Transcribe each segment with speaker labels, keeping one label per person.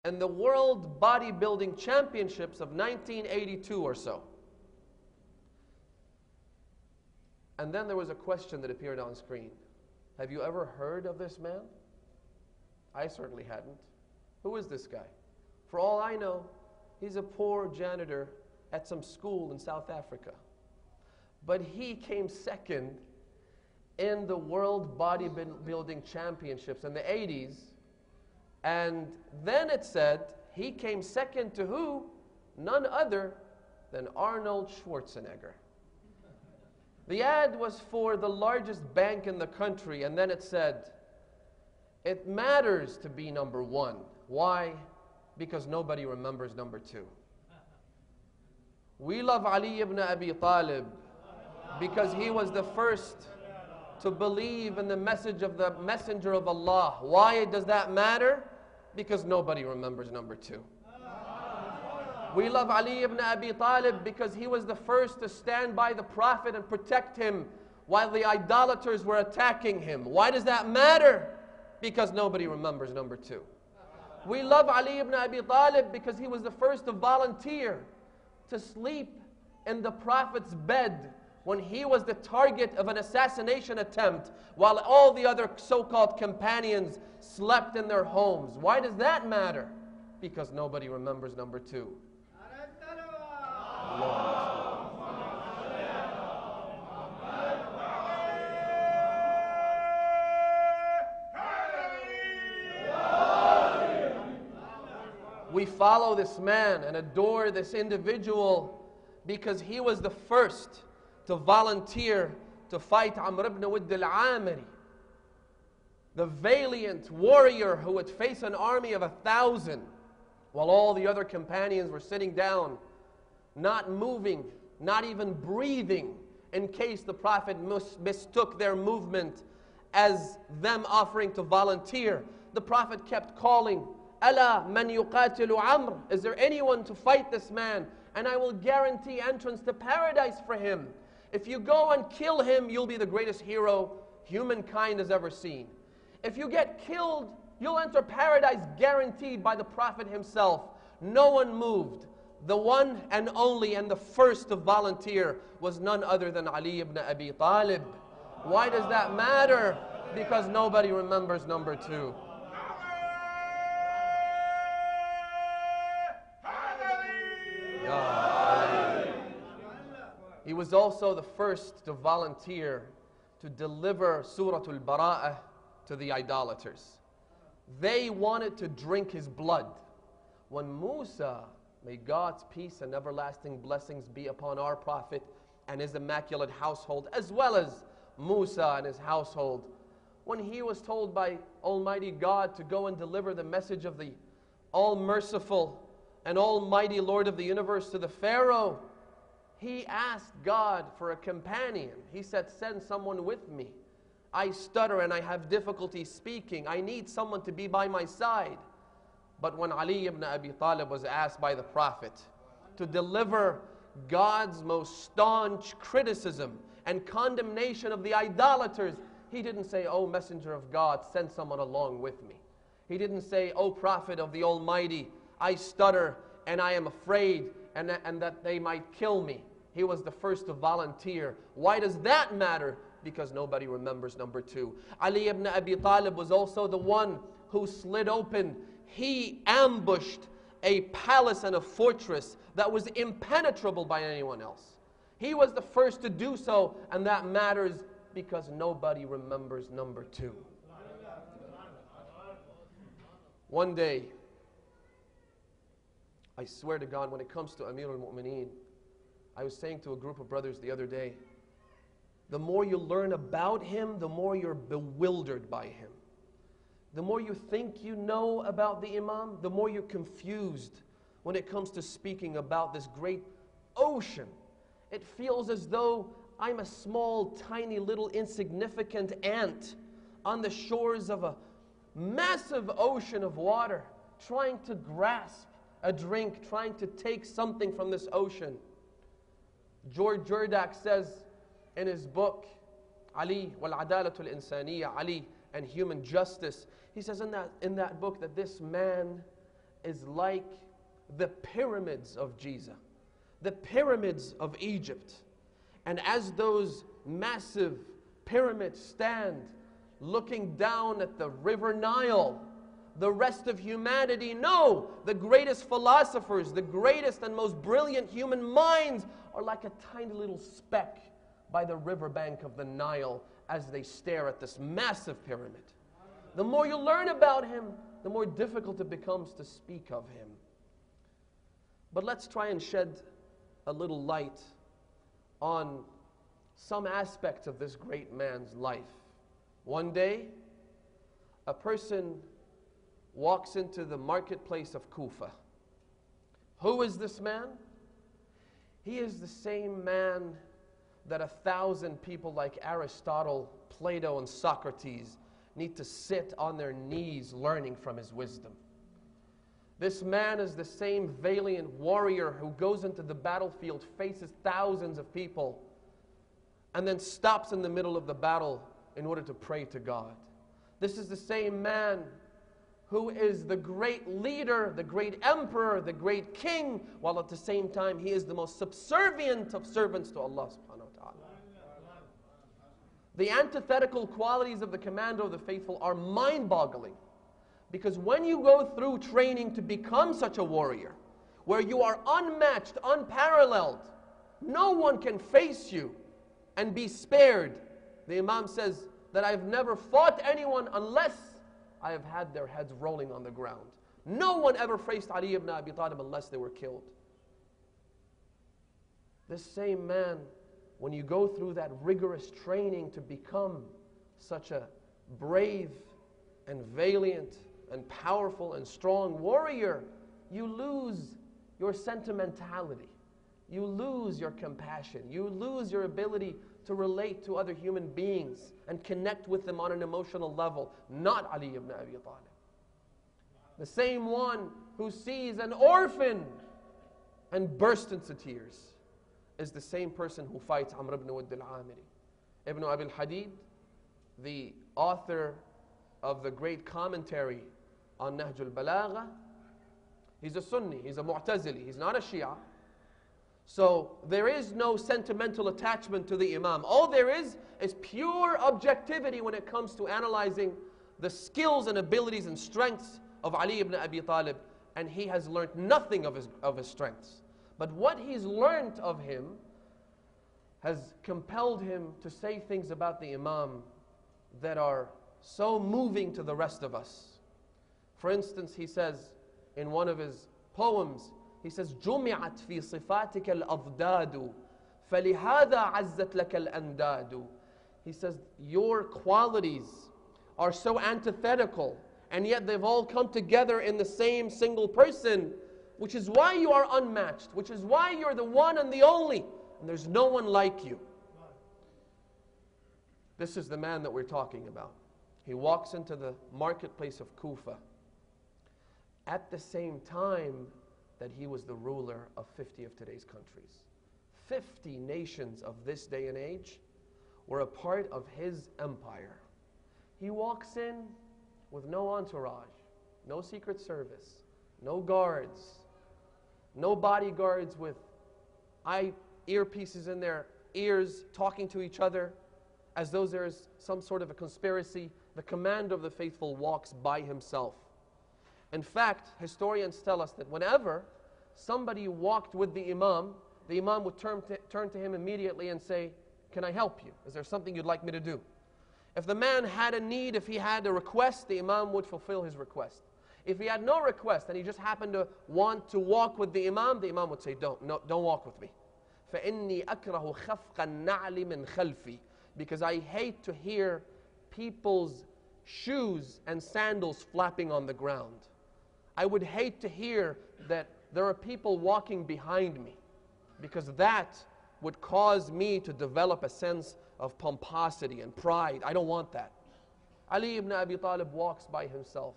Speaker 1: in the World Bodybuilding Championships of 1982 or so. And then there was a question that appeared on screen. Have you ever heard of this man? I certainly hadn't. Who is this guy? For all I know, he's a poor janitor at some school in South Africa. But he came second in the World Bodybuilding Championships in the 80s. And then it said he came second to who? None other than Arnold Schwarzenegger. The ad was for the largest bank in the country, and then it said, it matters to be number one. Why? Because nobody remembers number two. We love Ali ibn Abi Talib because he was the first to believe in the message of the Messenger of Allah. Why does that matter? Because nobody remembers number two. We love Ali ibn Abi Talib because he was the first to stand by the Prophet and protect him while the idolaters were attacking him. Why does that matter? Because nobody remembers number two. We love Ali ibn Abi Talib because he was the first to volunteer to sleep in the Prophet's bed when he was the target of an assassination attempt while all the other so-called companions slept in their homes. Why does that matter? Because nobody remembers number two. We follow this man and adore this individual because he was the first to volunteer to fight Amr ibn Wadd al-Amiri, the valiant warrior who would face an army of 1,000 while all the other companions were sitting down, not moving, not even breathing, in case the Prophet mistook their movement as them offering to volunteer. The Prophet kept calling, Ala man yuqatilu Amr, is there anyone to fight this man? And I will guarantee entrance to paradise for him. If you go and kill him, you'll be the greatest hero humankind has ever seen. If you get killed, you'll enter paradise guaranteed by the Prophet himself. No one moved. The one and only and the first to volunteer was none other than Ali ibn Abi Talib. Why does that matter? Because nobody remembers number two. He was also the first to volunteer to deliver Surah al-Bara'ah to the idolaters. They wanted to drink his blood. When Musa, may God's peace and everlasting blessings be upon our Prophet and his immaculate household, as well as Musa and his household, when he was told by Almighty God to go and deliver the message of the all-merciful and almighty Lord of the universe to the Pharaoh, he asked God for a companion. He said, send someone with me. I stutter and I have difficulty speaking. I need someone to be by my side. But when Ali ibn Abi Talib was asked by the Prophet to deliver God's most staunch criticism and condemnation of the idolaters, he didn't say, oh Messenger of God, send someone along with me. He didn't say, oh Prophet of the Almighty, I stutter and I am afraid and that they might kill me. He was the first to volunteer. Why does that matter? Because nobody remembers number two. Ali ibn Abi Talib was also the one who slid open. He ambushed a palace and a fortress that was impenetrable by anyone else. He was the first to do so, and that matters because nobody remembers number two. One day, I swear to God, when it comes to Amir al-Mu'mineen, I was saying to a group of brothers the other day, the more you learn about him, the more you're bewildered by him. The more you think you know about the Imam, the more you're confused when it comes to speaking about this great ocean. It feels as though I'm a small, tiny, little, insignificant ant on the shores of a massive ocean of water, trying to grasp a drink, trying to take something from this ocean. George Jordak says in his book, Ali wal-Adalatul Insaniya, Ali and Human Justice, he says in that book that this man is like the pyramids of Giza, the pyramids of Egypt. And as those massive pyramids stand looking down at the river Nile, the rest of humanity know the greatest philosophers, the greatest and most brilliant human minds are like a tiny little speck by the riverbank of the Nile as they stare at this massive pyramid. The more you learn about him, the more difficult it becomes to speak of him. But let's try and shed a little light on some aspects of this great man's life. One day, a person walks into the marketplace of Kufa. Who is this man? He is the same man that 1,000 people like Aristotle, Plato, and Socrates need to sit on their knees learning from his wisdom. This man is the same valiant warrior who goes into the battlefield, faces thousands of people, and then stops in the middle of the battle in order to pray to God. This is the same man who is the great leader, the great emperor, the great king, while at the same time he is the most subservient of servants to Allah subhanahu wa ta'ala. The antithetical qualities of the commander of the faithful are mind-boggling. Because when you go through training to become such a warrior, where you are unmatched, unparalleled, no one can face you and be spared. The Imam says that I've never fought anyone unless I have had their heads rolling on the ground. No one ever faced Ali ibn Abi Talib unless they were killed. This same man, when you go through that rigorous training to become such a brave and valiant and powerful and strong warrior, you lose your sentimentality. You lose your compassion. You lose your ability to relate to other human beings and connect with them on an emotional level. Not Ali ibn Abi Talib. The same one who sees an orphan and bursts into tears is the same person who fights Amr ibn Wadd al-Amiri. Ibn Abi al-Hadid, the author of the great commentary on Nahj al-Balagha, he's a Sunni, he's a Mu'tazili, he's not a Shi'ah. So there is no sentimental attachment to the Imam. All there is pure objectivity when it comes to analyzing the skills and abilities and strengths of Ali ibn Abi Talib, and he has learned nothing of his strengths. But what he's learned of him has compelled him to say things about the Imam that are so moving to the rest of us. For instance, he says in one of his poems, he says, جُمِعَتْ فِي صِفَاتِكَ الْأَضْدَادُ فَلِهَذَا عَزَّتْ لَكَ الْأَنْدَادُ. He says, your qualities are so antithetical, and yet they've all come together in the same single person, which is why you are unmatched, which is why you're the one and the only, and there's no one like you. This is the man that we're talking about. He walks into the marketplace of Kufa at the same time that he was the ruler of 50 of today's countries. 50 nations of this day and age were a part of his empire. He walks in with no entourage, no secret service, no guards, no bodyguards with earpieces in their ears talking to each other as though there is some sort of a conspiracy. The commander of the faithful walks by himself. In fact, historians tell us that whenever somebody walked with the Imam would turn to him immediately and say, can I help you? Is there something you'd like me to do? If the man had a need, if he had a request, the Imam would fulfill his request. If he had no request and he just happened to want to walk with the Imam would say, don't walk with me. فَإِنِّي أَكْرَهُ خَفْقَ النَّعْلِ مِنْ خَلْفِي. Because I hate to hear people's shoes and sandals flapping on the ground. I would hate to hear that there are people walking behind me, because that would cause me to develop a sense of pomposity and pride. I don't want that. Ali ibn Abi Talib walks by himself.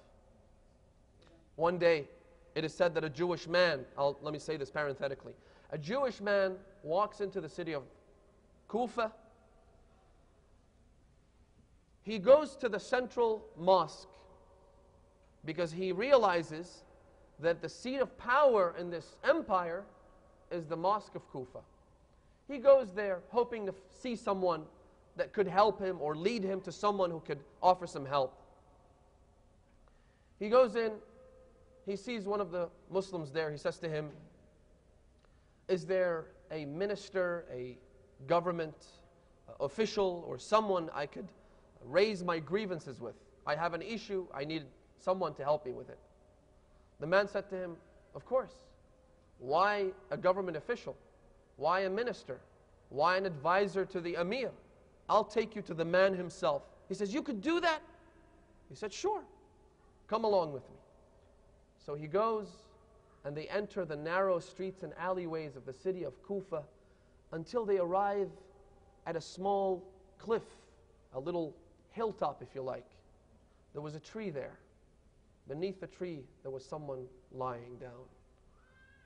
Speaker 1: One day, it is said that a Jewish man, let me say this parenthetically, a Jewish man walks into the city of Kufa. He goes to the central mosque because he realizes that the seat of power in this empire is the Mosque of Kufa. He goes there hoping to see someone that could help him or lead him to someone who could offer some help. He goes in, he sees one of the Muslims there. He says to him, is there a minister, a government official, or someone I could raise my grievances with? I have an issue, I need someone to help me with it. The man said to him, of course. Why a government official? Why a minister? Why an advisor to the emir? I'll take you to the man himself. He says, you could do that? He said, sure. Come along with me. So he goes, and they enter the narrow streets and alleyways of the city of Kufa until they arrive at a small cliff, a little hilltop, if you like. There was a tree there. Beneath the tree, there was someone lying down.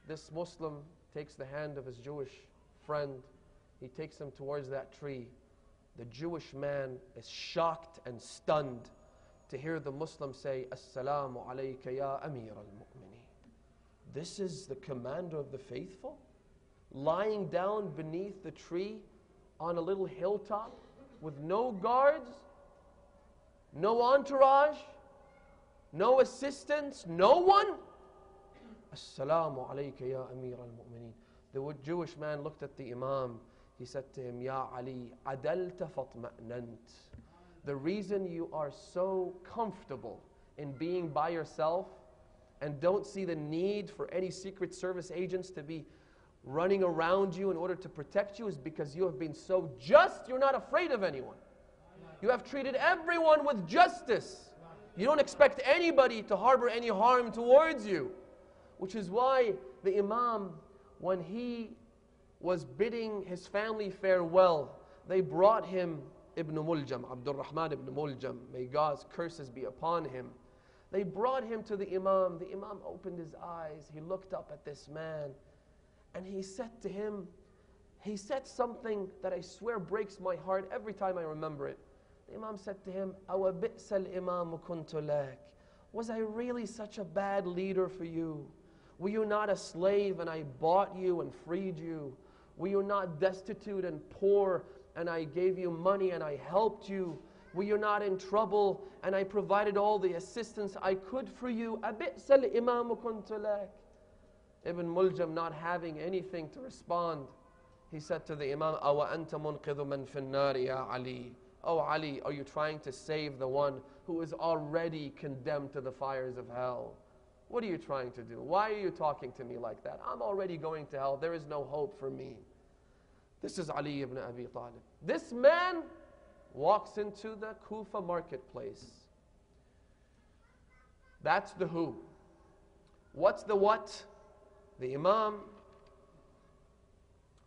Speaker 1: This Muslim takes the hand of his Jewish friend. He takes him towards that tree. The Jewish man is shocked and stunned to hear the Muslim say, Assalamu alayka ya Amir al-Mu'mineen. This is the commander of the faithful, lying down beneath the tree on a little hilltop with no guards, no entourage, no assistants, no one. Assalamu alayka ya Amir al-Mu'mineen. The Jewish man looked at the Imam. He said to him, Ya Ali, adalta fatma'nant. The reason you are so comfortable in being by yourself and don't see the need for any Secret Service agents to be running around you in order to protect you is because you have been so just, you're not afraid of anyone. You have treated everyone with justice. You don't expect anybody to harbor any harm towards you. Which is why the Imam, when he was bidding his family farewell, they brought him Ibn Muljam, Abdul Rahman ibn Muljam, may God's curses be upon him. They brought him to the Imam. The Imam opened his eyes. He looked up at this man and he said to him, he said something that I swear breaks my heart every time I remember it. The Imam said to him, Awa bi'sal imamu kuntu lak. Was I really such a bad leader for you? Were you not a slave and I bought you and freed you? Were you not destitute and poor and I gave you money and I helped you? Were you not in trouble and I provided all the assistance I could for you? Abi'sal imamu kuntu lak. Ibn Muljam, not having anything to respond, he said to the Imam, Awa anta munqidhu man fin nari ya Ali. Oh Ali, are you trying to save the one who is already condemned to the fires of hell? What are you trying to do? Why are you talking to me like that? I'm already going to hell. There is no hope for me. This is Ali ibn Abi Talib. This man walks into the Kufa marketplace. That's the who. What's the what? The Imam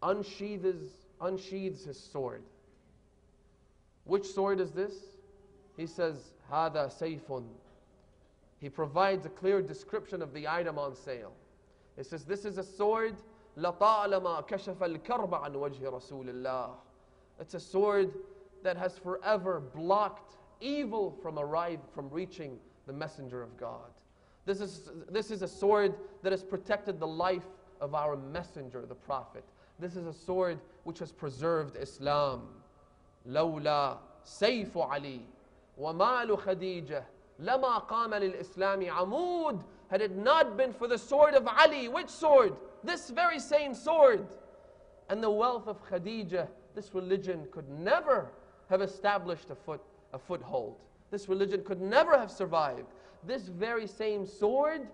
Speaker 1: unsheathes his sword. Which sword is this? He says, Hada sayfun. He provides a clear description of the item on sale. He says, this is a sword, لَطَالَمَا كَشَفَ الْكَرْبَ عَنْ وَجْهِ رَسُولِ اللَّهِ. It's a sword that has forever blocked evil from reaching the messenger of God. This is a sword that has protected the life of our messenger, the Prophet. This is a sword which has preserved Islam. لولا سيف علي ومال خديجة لما قام للإسلام عمود. Had it not been for the sword of Ali, which sword? This very same sword. And the wealth of Khadijah, this religion could never have established a foothold. This religion could never have survived. This very same sword,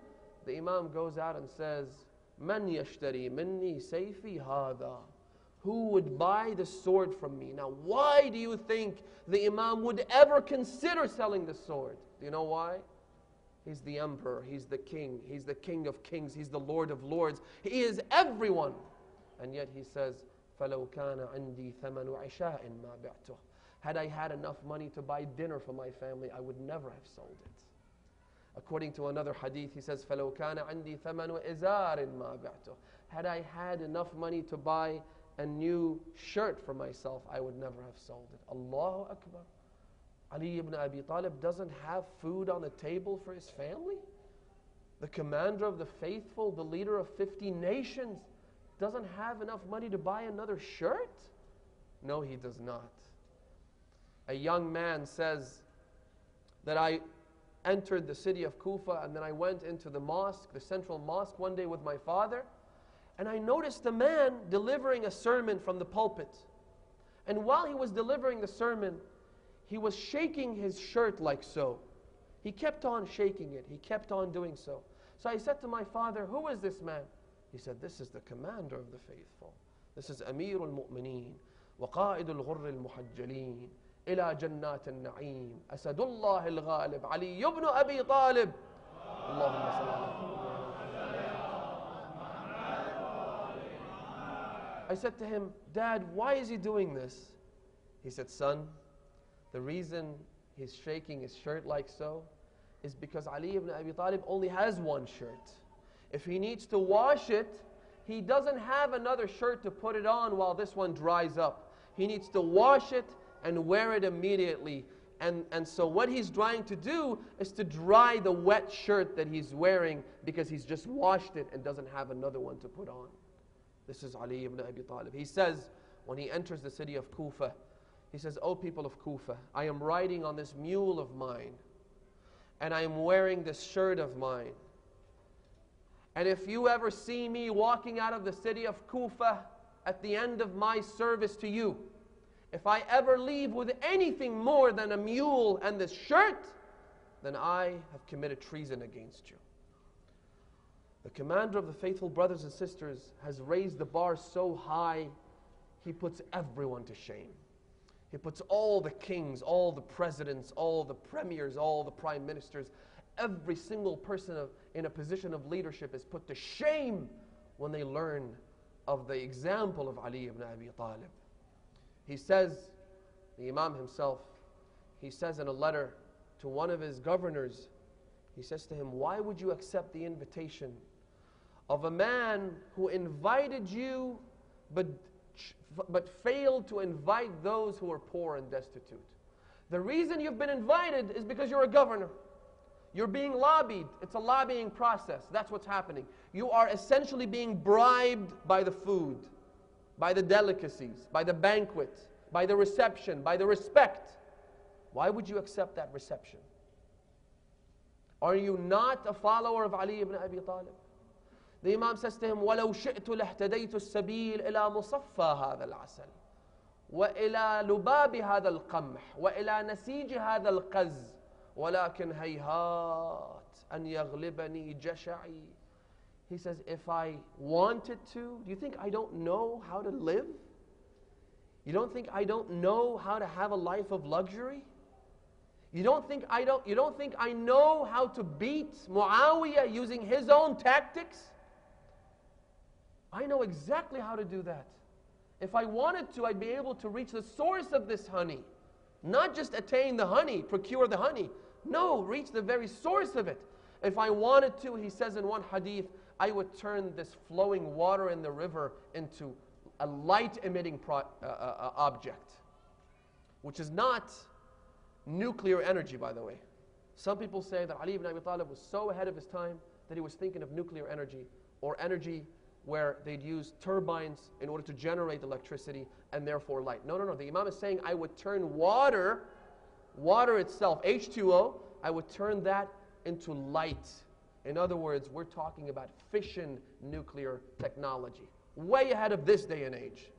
Speaker 1: the Imam goes out and says, من يشتري مني سيفي هذا. Who would buy the sword from me? Now, why do you think the Imam would ever consider selling the sword? Do you know why? He's the emperor, he's the king of kings, he's the Lord of lords. He is everyone. And yet he says, فَلَوْ كَانَ عِنْدِي ثَمَنُ عِشَاءٍ مَا بِعْتُهُ. Had I had enough money to buy dinner for my family, I would never have sold it. According to another hadith, he says, فَلَوْ كَانَ عِنْدِي ثَمَنُ إِزَارٍ مَا بِعْتُهُ. Had I had enough money to buy a new shirt for myself, I would never have sold it. Allahu Akbar. Ali ibn Abi Talib doesn't have food on the table for his family? The commander of the faithful, the leader of 50 nations, doesn't have enough money to buy another shirt? No, he does not. A young man says that I entered the city of Kufa and then I went into the mosque, the central mosque, one day with my father, and I noticed a man delivering a sermon from the pulpit. And while he was delivering the sermon, he was shaking his shirt like so. He kept on shaking it. He kept on doing so. So I said to my father, who is this man? He said, this is the commander of the faithful. This is Amir al-Mu'mineen, وقائد الغر المحجلين, إلى جنات النعيم, أسد الله الغالب, علي بن أبي طالب. اللهم صل على. I said to him, Dad, why is he doing this? He said, son, the reason he's shaking his shirt like so is because Ali ibn Abi Talib only has one shirt. If he needs to wash it, he doesn't have another shirt to put it on while this one dries up. He needs to wash it and wear it immediately. And so what he's trying to do is to dry the wet shirt that he's wearing because he's just washed it and doesn't have another one to put on. This is Ali ibn Abi Talib. He says, when he enters the city of Kufa, he says, "O people of Kufa, I am riding on this mule of mine, and I am wearing this shirt of mine. And if you ever see me walking out of the city of Kufa at the end of my service to you, if I ever leave with anything more than a mule and this shirt, then I have committed treason against you." The commander of the faithful, brothers and sisters, has raised the bar so high, he puts everyone to shame. He puts all the kings, all the presidents, all the premiers, all the prime ministers, every single person in a position of leadership is put to shame when they learn of the example of Ali ibn Abi Talib. He says, the Imam himself, he says in a letter to one of his governors, he says to him, "Why would you accept the invitation of a man who invited you but failed to invite those who are poor and destitute? The reason you've been invited is because you're a governor. You're being lobbied. It's a lobbying process. That's what's happening. You are essentially being bribed by the food, by the delicacies, by the banquet, by the reception, by the respect. Why would you accept that reception? Are you not a follower of Ali ibn Abi Talib?" The Imam says to him, وَلَوْ شِئْتُ لَاهْتَدَيْتُ السَّبِيلِ إِلَى مُصَفَّى هَذَا الْعَسَلِ وَإِلَى لُبَابِ هَذَا الْقَمْحِ وَإِلى نَسِيجِ هَذا الْقَزْ وَلَكِنْ هَيْهَاتْ أَنْ يَغْلِبَنِي جَشَعِي. He says, if I wanted to, do you think I don't know how to live? You don't think I don't know how to have a life of luxury? You don't think I know how to beat Muawiyah using his own tactics? I know exactly how to do that. If I wanted to, I'd be able to reach the source of this honey. Not just attain the honey, procure the honey. No, reach the very source of it. If I wanted to, he says in one hadith, I would turn this flowing water in the river into a light-emitting object, which is not nuclear energy, by the way. Some people say that Ali ibn Abi Talib was so ahead of his time that he was thinking of nuclear energy, or energy where they'd use turbines in order to generate electricity and therefore light. No, no, no. The Imam is saying, I would turn water itself, H2O, I would turn that into light. In other words, we're talking about fission nuclear technology, way ahead of this day and age.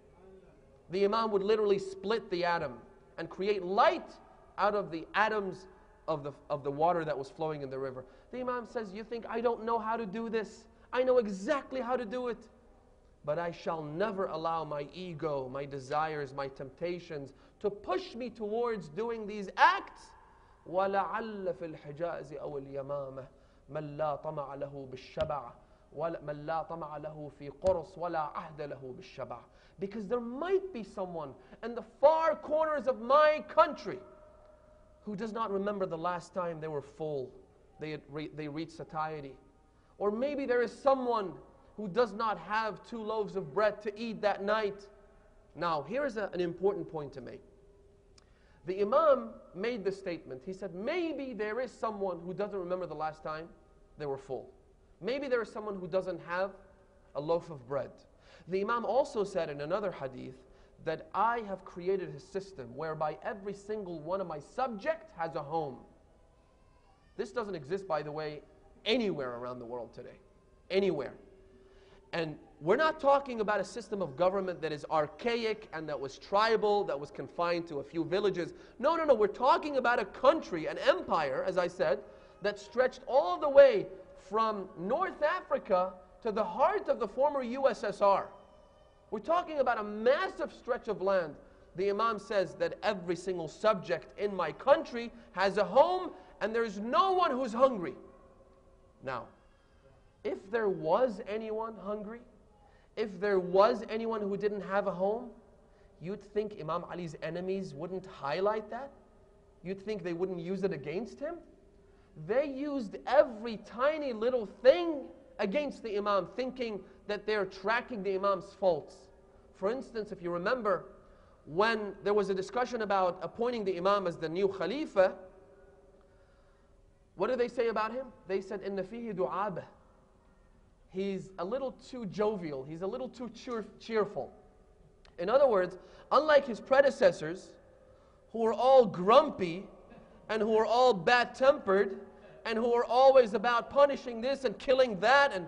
Speaker 1: The Imam would literally split the atom and create light out of the atoms of the water that was flowing in the river. The Imam says, you think I don't know how to do this? I know exactly how to do it. But I shall never allow my ego, my desires, my temptations to push me towards doing these acts. وَلَعَلَّ فِي الْحِجَازِ أَوِ الْيَمَامَةِ مَنْ لَا طَمَعَ لَهُ بِالشَّبَعِ مَنْ لَا طَمَعَ لَهُ فِي قُرْصٍ وَلَا عَهْدَ لَهُ بِالشَّبَعِ. Because there might be someone in the far corners of my country who does not remember the last time they were full, they reached satiety. Or maybe there is someone who does not have 2 loaves of bread to eat that night. Now, here is an important point to make. The Imam made this statement. He said, maybe there is someone who doesn't remember the last time they were full. Maybe there is someone who doesn't have a loaf of bread. The Imam also said in another hadith that I have created a system whereby every single one of my subjects has a home. This doesn't exist, by the way, anywhere around the world today. Anywhere. And we're not talking about a system of government that is archaic and that was tribal, that was confined to a few villages. No, no, no. We're talking about a country, an empire, as I said, that stretched all the way from North Africa to the heart of the former USSR. We're talking about a massive stretch of land. The Imam says that every single subject in my country has a home and there's no one who's hungry. Now, if there was anyone hungry, if there was anyone who didn't have a home, you'd think Imam Ali's enemies wouldn't highlight that? You'd think they wouldn't use it against him? They used every tiny little thing against the Imam, thinking that they're tracking the Imam's faults. For instance, if you remember, when there was a discussion about appointing the Imam as the new Khalifa, what did they say about him? They said, إِنَّ فِيهِ دُعَابَةً. He's a little too jovial, he's a little too cheerful. In other words, unlike his predecessors, who were all grumpy, and who were all bad-tempered, and who were always about punishing this and killing that, and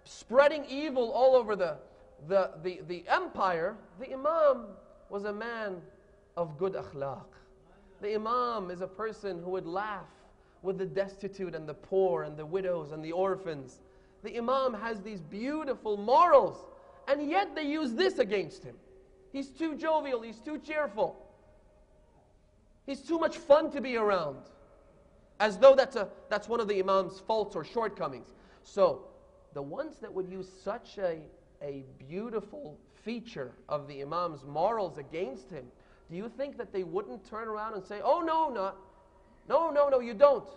Speaker 1: spreading evil all over the empire, the Imam was a man of good akhlaq. The Imam is a person who would laugh with the destitute and the poor and the widows and the orphans. The Imam has these beautiful morals, and yet they use this against him. He's too jovial, he's too cheerful. He's too much fun to be around. As though that's one of the Imam's faults or shortcomings. So, the ones that would use such a beautiful feature of the Imam's morals against him, do you think that they wouldn't turn around and say, oh no, you don't.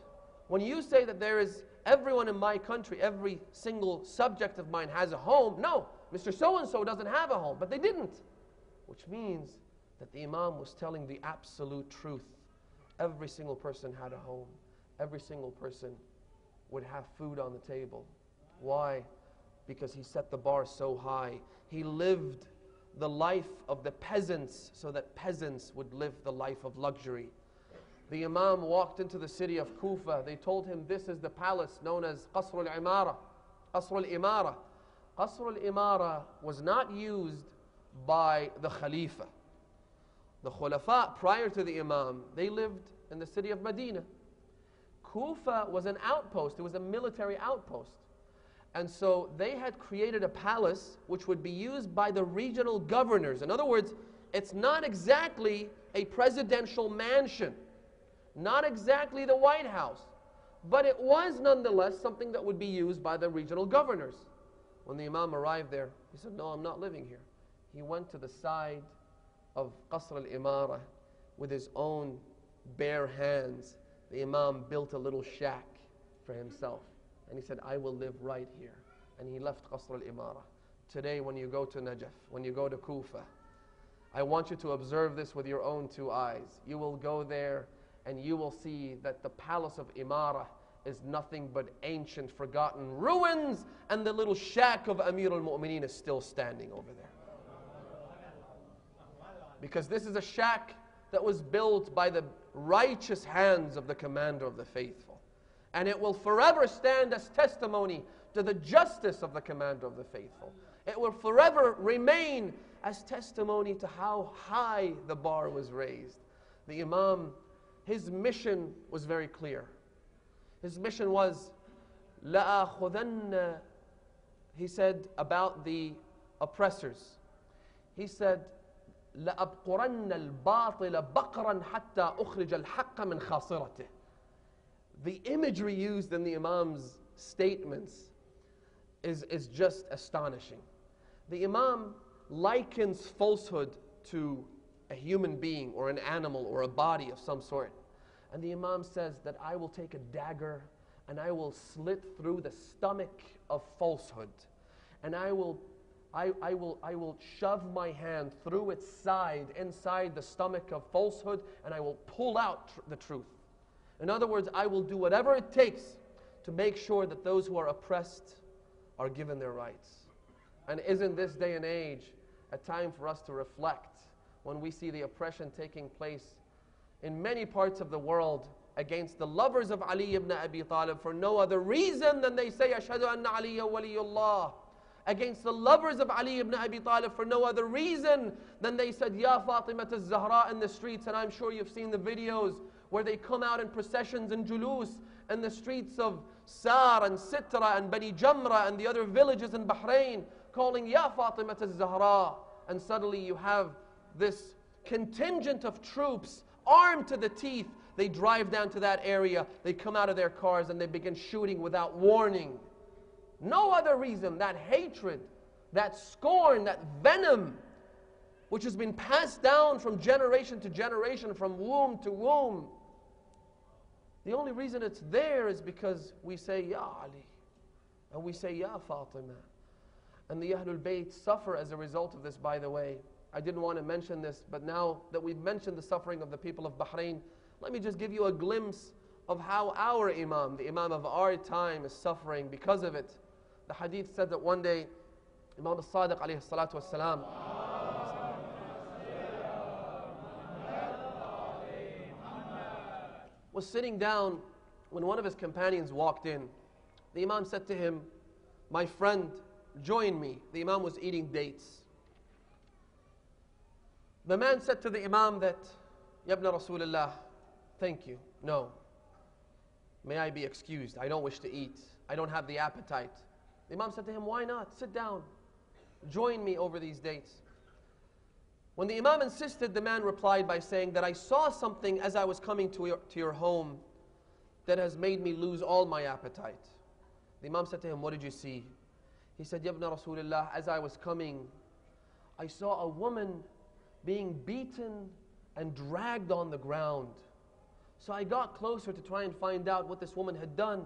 Speaker 1: When you say that there is everyone in my country, every single subject of mine has a home, no, Mr. So-and-so doesn't have a home, but they didn't. Which means that the Imam was telling the absolute truth. Every single person had a home. Every single person would have food on the table. Why? Because he set the bar so high. He lived the life of the peasants so that peasants would live the life of luxury. The Imam walked into the city of Kufa. They told him this is the palace known as Qasr al-Imara. Qasr al-Imara. Qasr al-Imara was not used by the Khalifa. The Khulafa prior to the Imam, they lived in the city of Medina. Kufa was an outpost. It was a military outpost. And so they had created a palace which would be used by the regional governors. In other words, it's not exactly a presidential mansion, not exactly the White House, but it was nonetheless something that would be used by the regional governors. When the Imam arrived there, he said, no, I'm not living here. He went to the side of Qasr al-Imara with his own bare hands. The Imam built a little shack for himself. And he said, I will live right here. And he left Qasr al-Imara. Today, when you go to Najaf, when you go to Kufa, I want you to observe this with your own two eyes. You will go there and you will see that the palace of Imara is nothing but ancient, forgotten ruins, and the little shack of Amir al-Mu'mineen is still standing over there. Because this is a shack that was built by the righteous hands of the commander of the faithful. And it will forever stand as testimony to the justice of the commander of the faithful. It will forever remain as testimony to how high the bar was raised. The Imam, his mission was very clear. His mission was, لَأَخُذَنَّ, he said about the oppressors. He said, لَأَبْقُرَنَّ الْبَاطِلَ بَقْرًا حَتَّى أُخْرِجَ الْحَقَّ مِنْ خَاصِرَتِهِ. The imagery used in the Imam's statements is just astonishing. The Imam likens falsehood to a human being or an animal or a body of some sort. And the Imam says that I will take a dagger and I will slit through the stomach of falsehood. And I will shove my hand through its side, inside the stomach of falsehood, and I will pull out the truth. In other words, I will do whatever it takes to make sure that those who are oppressed are given their rights. And isn't this day and age a time for us to reflect when we see the oppression taking place in many parts of the world against the lovers of Ali ibn Abi Talib for no other reason than they say, Ashhadu anna Aliya waliyullah. Against the lovers of Ali ibn Abi Talib for no other reason than they said, Ya Fatima al-Zahra in the streets. And I'm sure you've seen the videos where they come out in processions and julus in the streets of Sar and Sitra and Bani Jamra and the other villages in Bahrain, calling Ya Fatima al-Zahra. And suddenly you have this contingent of troops armed to the teeth. They drive down to that area, they come out of their cars and they begin shooting without warning. No other reason, that hatred, that scorn, that venom, which has been passed down from generation to generation, from womb to womb. The only reason it's there is because we say, Ya Ali, and we say, Ya Fatima. And the Ahlul Bayt suffer as a result of this, by the way. I didn't want to mention this, but now that we've mentioned the suffering of the people of Bahrain, let me just give you a glimpse of how our Imam, the Imam of our time, is suffering because of it. The hadith said that one day, Imam al-Sadiq alayhi salatu wassalam, was sitting down when one of his companions walked in. The Imam said to him, my friend, join me. The Imam was eating dates. The man said to the Imam that, Ya ibn Rasulullah, thank you. No. May I be excused? I don't wish to eat. I don't have the appetite. The Imam said to him, why not? Sit down. Join me over these dates. When the Imam insisted, the man replied by saying that I saw something as I was coming to your home that has made me lose all my appetite. The Imam said to him, what did you see? He said, Ya ibn Rasulullah, as I was coming, I saw a woman being beaten and dragged on the ground. So I got closer to try and find out what this woman had done.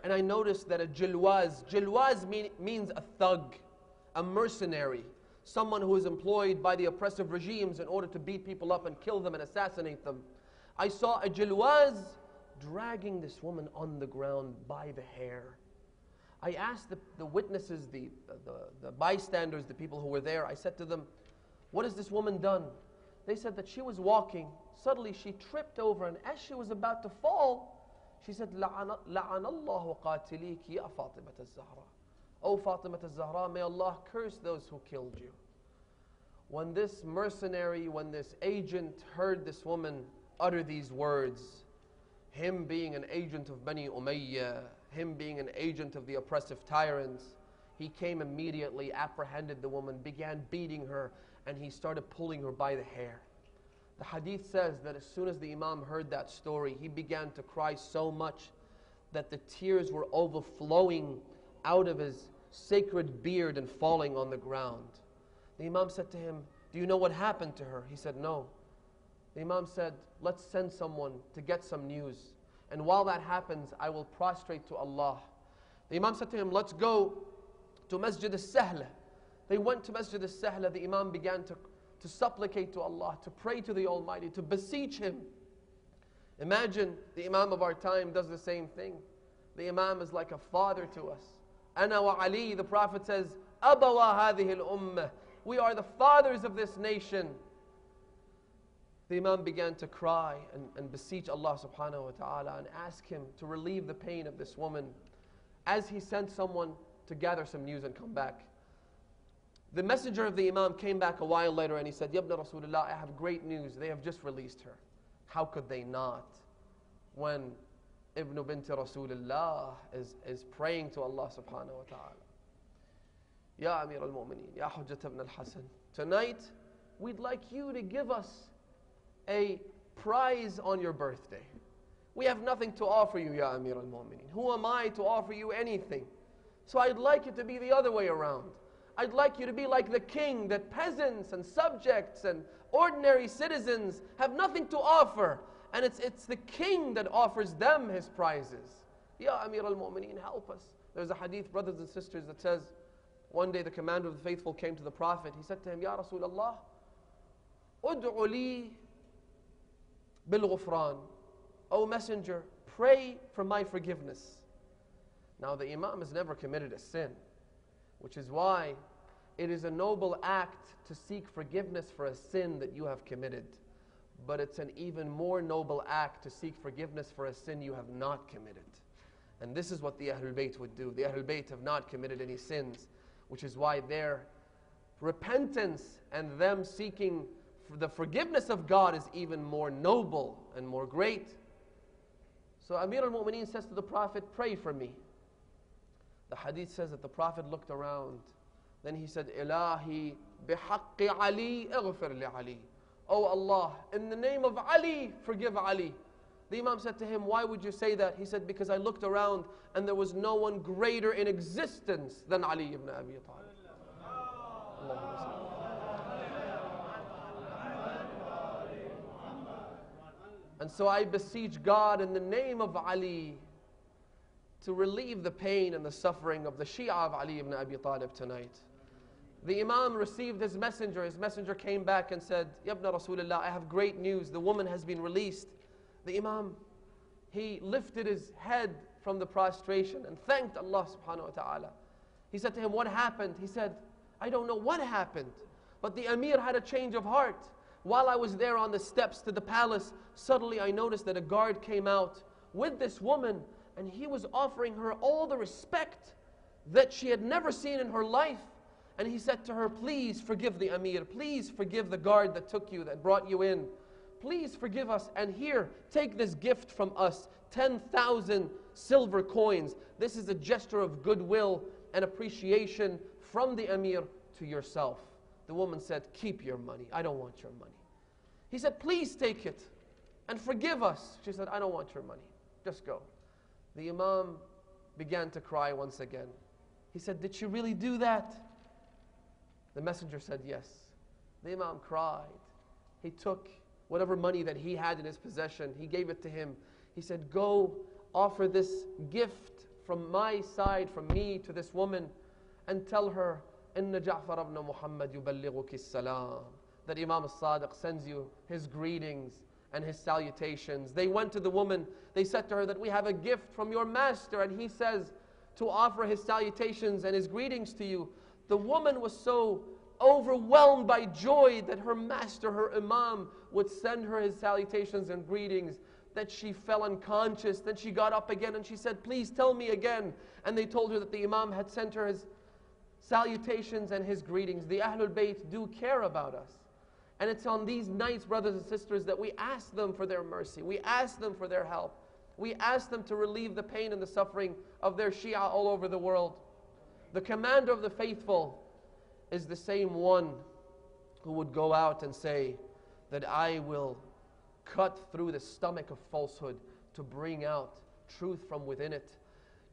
Speaker 1: And I noticed that a jilwaz means a thug, a mercenary, someone who is employed by the oppressive regimes in order to beat people up and kill them and assassinate them. I saw a jilwaz dragging this woman on the ground by the hair. I asked the witnesses, the bystanders, the people who were there, I said to them, what has this woman done? They said that she was walking. Suddenly she tripped over, and as she was about to fall, she said, لَعَنَ اللَّهُ قَاتِلِيكِ يَا فَاطِمَةَ الزَّهْرَى. O Fatima al-Zahra, may Allah curse those who killed you. When this mercenary, when this agent heard this woman utter these words, him being an agent of Bani Umayyah, him being an agent of the oppressive tyrants, he came immediately, apprehended the woman, began beating her, and he started pulling her by the hair. The hadith says that as soon as the Imam heard that story, he began to cry so much that the tears were overflowing out of his sacred beard and falling on the ground. The Imam said to him, do you know what happened to her? He said, no. The Imam said, let's send someone to get some news. And while that happens, I will prostrate to Allah. The Imam said to him, let's go to Masjid al-Sahla. They went to Masjid al-Sahla. The Imam began to supplicate to Allah, to pray to the Almighty, to beseech Him. Imagine the Imam of our time does the same thing. The Imam is like a father to us. Ana wa Ali, the Prophet says, Abawa hadhihi al-ummah. We are the fathers of this nation. The Imam began to cry and beseech Allah subhanahu wa ta'ala and ask Him to relieve the pain of this woman as he sent someone to gather some news and come back. The messenger of the Imam came back a while later and he said, Ya ibn Rasulullah, I have great news. They have just released her. How could they not? When Ibn Binti Rasulullah is praying to Allah subhanahu wa ta'ala. Ya Amir al-Mu'mineen, Ya Hujjat ibn al-Hasan. Tonight, we'd like you to give us a prize on your birthday. We have nothing to offer you, Ya Amir al-Mu'mineen. Who am I to offer you anything? So I'd like it to be the other way around. I'd like you to be like the king, that peasants and subjects and ordinary citizens have nothing to offer. And it's the king that offers them his prizes. Ya Amir al-Mu'mineen, help us. There's a hadith, brothers and sisters, that says, one day the commander of the faithful came to the Prophet. He said to him, Ya Rasulullah, ud'u li bil-ghufran. O messenger, pray for my forgiveness. Now the Imam has never committed a sin, which is why it is a noble act to seek forgiveness for a sin that you have committed. But it's an even more noble act to seek forgiveness for a sin you have not committed. And this is what the Ahlul Bayt would do. The Ahlul Bayt have not committed any sins, which is why their repentance and them seeking the forgiveness of God is even more noble and more great. So Amir al-Mu'mineen says to the Prophet, pray for me. The hadith says that the Prophet looked around. Then he said, Ilahi bihaqqi Ali ighfir li Ali. Oh Allah, in the name of Ali, forgive Ali. The Imam said to him, why would you say that? He said, because I looked around and there was no one greater in existence than Ali ibn Abi Talib. And so I beseech God in the name of Ali to relieve the pain and the suffering of the Shi'ah of Ali ibn Abi Talib tonight. The Imam received his messenger. His messenger came back and said, Yabna Rasulullah, I have great news. The woman has been released. The Imam, he lifted his head from the prostration and thanked Allah subhanahu wa ta'ala. He said to him, what happened? He said, I don't know what happened, but the Amir had a change of heart. While I was there on the steps to the palace, suddenly I noticed that a guard came out with this woman, and he was offering her all the respect that she had never seen in her life. And he said to her, please forgive the Amir, please forgive the guard that took you, that brought you in. Please forgive us, and here, take this gift from us, 10,000 silver coins. This is a gesture of goodwill and appreciation from the Amir to yourself. The woman said, keep your money, I don't want your money. He said, please take it and forgive us. She said, I don't want your money, just go. The Imam began to cry once again. He said, did she really do that? The messenger said, yes. The Imam cried. He took whatever money that he had in his possession, he gave it to him. He said, go offer this gift from my side, from me to this woman, and tell her, Inna Ja'far ibn Muhammad yuballighuki salam. That Imam al-Sadiq sends you his greetings and his salutations. They went to the woman, they said to her that we have a gift from your master, and he says to offer his salutations and his greetings to you. The woman was so overwhelmed by joy that her master, her Imam, would send her his salutations and greetings, that she fell unconscious. Then she got up again and she said, please tell me again. And they told her that the Imam had sent her his salutations and his greetings. The Ahlul Bayt do care about us. And it's on these nights, brothers and sisters, that we ask them for their mercy. We ask them for their help. We ask them to relieve the pain and the suffering of their Shi'ah all over the world. The commander of the faithful is the same one who would go out and say that I will cut through the stomach of falsehood to bring out truth from within it.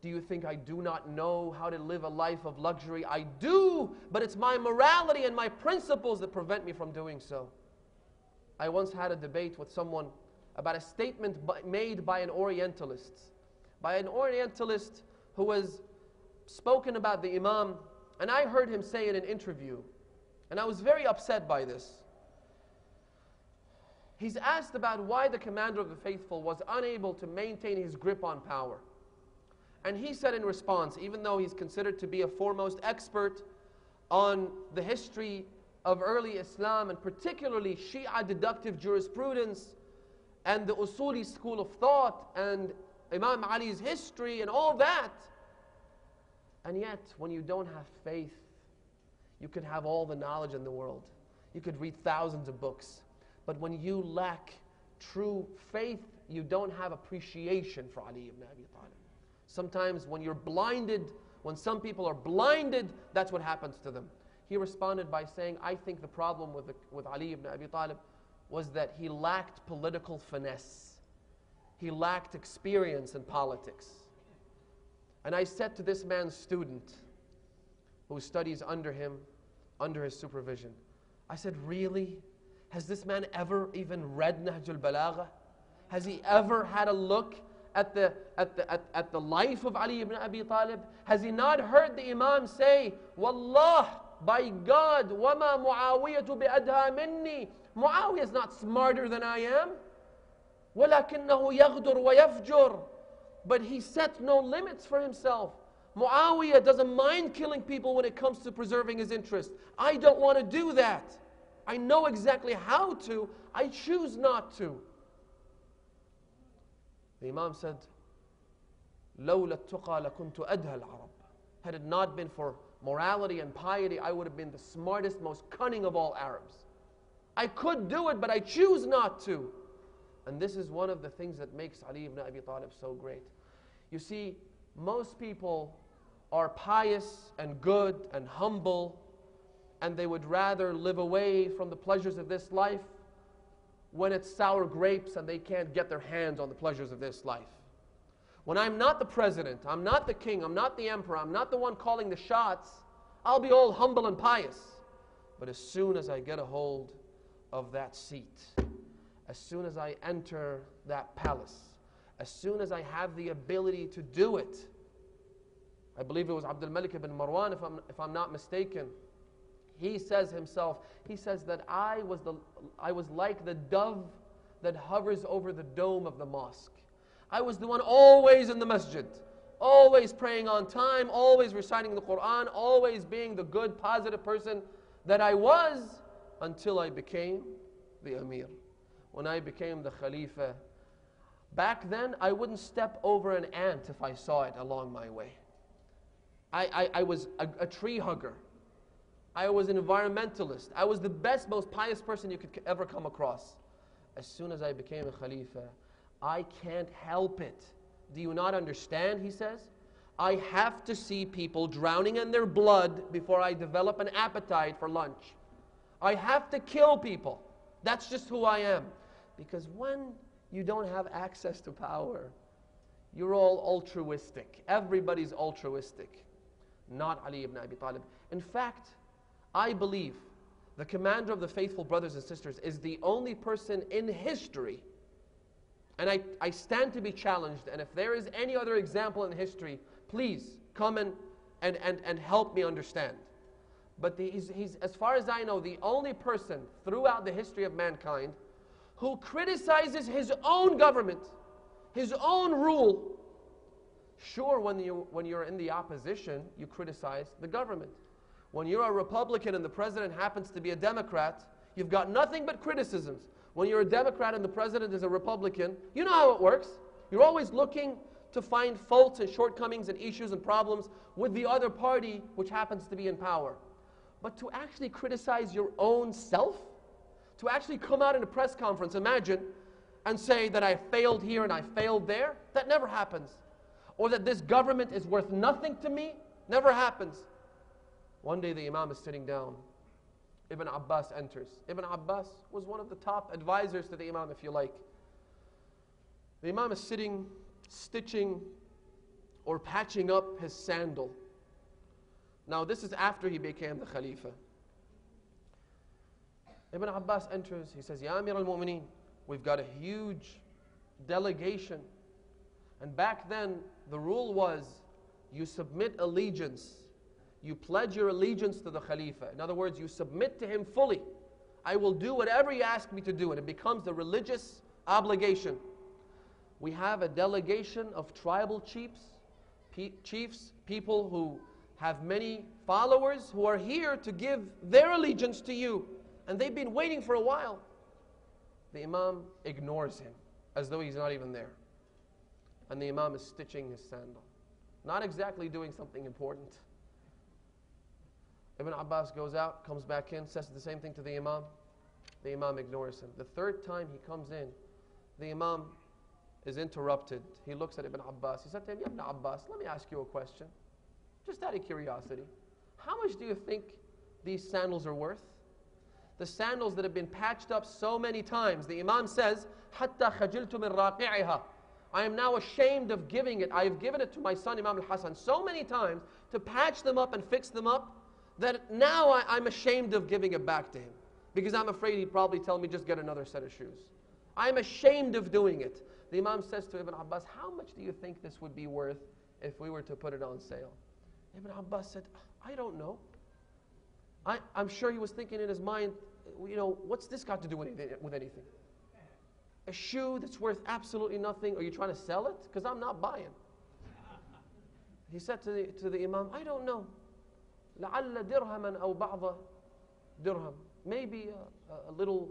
Speaker 1: Do you think I do not know how to live a life of luxury? I do, but it's my morality and my principles that prevent me from doing so. I once had a debate with someone about a statement made by an Orientalist. By an Orientalist who was spoken about the Imam, and I heard him say in an interview, and I was very upset by this. He's asked about why the commander of the faithful was unable to maintain his grip on power. And he said in response, even though he's considered to be a foremost expert on the history of early Islam, and particularly Shi'ah deductive jurisprudence, and the Usuli school of thought, and Imam Ali's history, and all that, and yet, when you don't have faith, you could have all the knowledge in the world. You could read thousands of books. But when you lack true faith, you don't have appreciation for Ali ibn Abi Talib. Sometimes when you're blinded, when some people are blinded, that's what happens to them. He responded by saying, I think the problem with Ali ibn Abi Talib was that he lacked political finesse. He lacked experience in politics. And I said to this man's student, who studies under him, under his supervision, I said, really? Has this man ever even read Nahjul Balagha? Has he ever had a look at the life of Ali ibn Abi Talib? Has he not heard the Imam say, Wallah, by God, وَمَا مُعَاوِيَةُ بِأَدْهَى مِنِّي. Muawiyah is not smarter than I am. وَلَكِنَّهُ يَغْدُرُ وَيَفْجُرُ. But he set no limits for himself. Muawiyah doesn't mind killing people when it comes to preserving his interest. I don't want to do that. I know exactly how to. I choose not to. The Imam said, لولا التقى لكنت أدهى العرب. Had it not been for morality and piety, I would have been the smartest, most cunning of all Arabs. I could do it, but I choose not to. And this is one of the things that makes Ali ibn Abi Talib so great. You see, most people are pious and good and humble, and they would rather live away from the pleasures of this life when it's sour grapes and they can't get their hands on the pleasures of this life. When I'm not the president, I'm not the king, I'm not the emperor, I'm not the one calling the shots, I'll be all humble and pious. But as soon as I get a hold of that seat, as soon as I enter that palace, as soon as I have the ability to do it, I believe it was Abdul Malik ibn Marwan, if I'm not mistaken, he says himself, he says that I was like the dove that hovers over the dome of the mosque. I was the one always in the masjid, always praying on time, always reciting the Quran, always being the good, positive person that I was until I became the Amir. When I became the Khalifa, back then I wouldn't step over an ant if I saw it along my way. I was a tree hugger. I was an environmentalist. I was the best, most pious person you could ever come across. As soon as I became a Khalifa, I can't help it. Do you not understand, he says? I have to see people drowning in their blood before I develop an appetite for lunch. I have to kill people. That's just who I am. Because when you don't have access to power, you're all altruistic. Everybody's altruistic. Not Ali ibn Abi Talib. In fact, I believe the commander of the faithful brothers and sisters is the only person in history, and I stand to be challenged, and if there is any other example in history, please come and help me understand. But he's, as far as I know, the only person throughout the history of mankind who criticizes his own government, his own rule. Sure, when you're in the opposition, you criticize the government. When you're a Republican and the president happens to be a Democrat, you've got nothing but criticisms. When you're a Democrat and the president is a Republican, you know how it works. You're always looking to find faults and shortcomings and issues and problems with the other party which happens to be in power. But to actually criticize your own self, to actually come out in a press conference, imagine, and say that I failed here and I failed there, that never happens. Or that this government is worth nothing to me, never happens. One day the Imam is sitting down. Ibn Abbas enters. Ibn Abbas was one of the top advisors to the Imam, if you like. The Imam is sitting, stitching or patching up his sandal. Now this is after he became the Khalifa. Ibn Abbas enters. He says, Ya Amir al-Mu'mineen, we've got a huge delegation. And back then, the rule was, you submit allegiance. You pledge your allegiance to the Khalifa. In other words, you submit to him fully. I will do whatever you ask me to do. And it becomes the religious obligation. We have a delegation of tribal chiefs, people who have many followers who are here to give their allegiance to you. And they've been waiting for a while. The Imam ignores him as though he's not even there. And the Imam is stitching his sandal. Not exactly doing something important. Ibn Abbas goes out, comes back in, says the same thing to the Imam. The Imam ignores him. The third time he comes in, the Imam is interrupted. He looks at Ibn Abbas. He said to him, Ibn Abbas, let me ask you a question. Just out of curiosity. How much do you think these sandals are worth? The sandals that have been patched up so many times. The Imam says, حَتَّى خَجِلْتُ مِنْ رَاقِعِهَا. I am now ashamed of giving it. I have given it to my son Imam al-Hasan so many times to patch them up and fix them up that now I'm ashamed of giving it back to him. Because I'm afraid he'd probably tell me, just get another set of shoes. I'm ashamed of doing it. The Imam says to Ibn Abbas, how much do you think this would be worth if we were to put it on sale? Ibn Abbas said, I don't know. I'm sure he was thinking in his mind, you know, what's this got to do with anything? a shoe that's worth absolutely nothing. Are you trying to sell it? Because I'm not buying. He said to the Imam, I don't know. لَعَلَّ دِرْهَمًا أَوْ بَعْضَ dirham. Maybe a little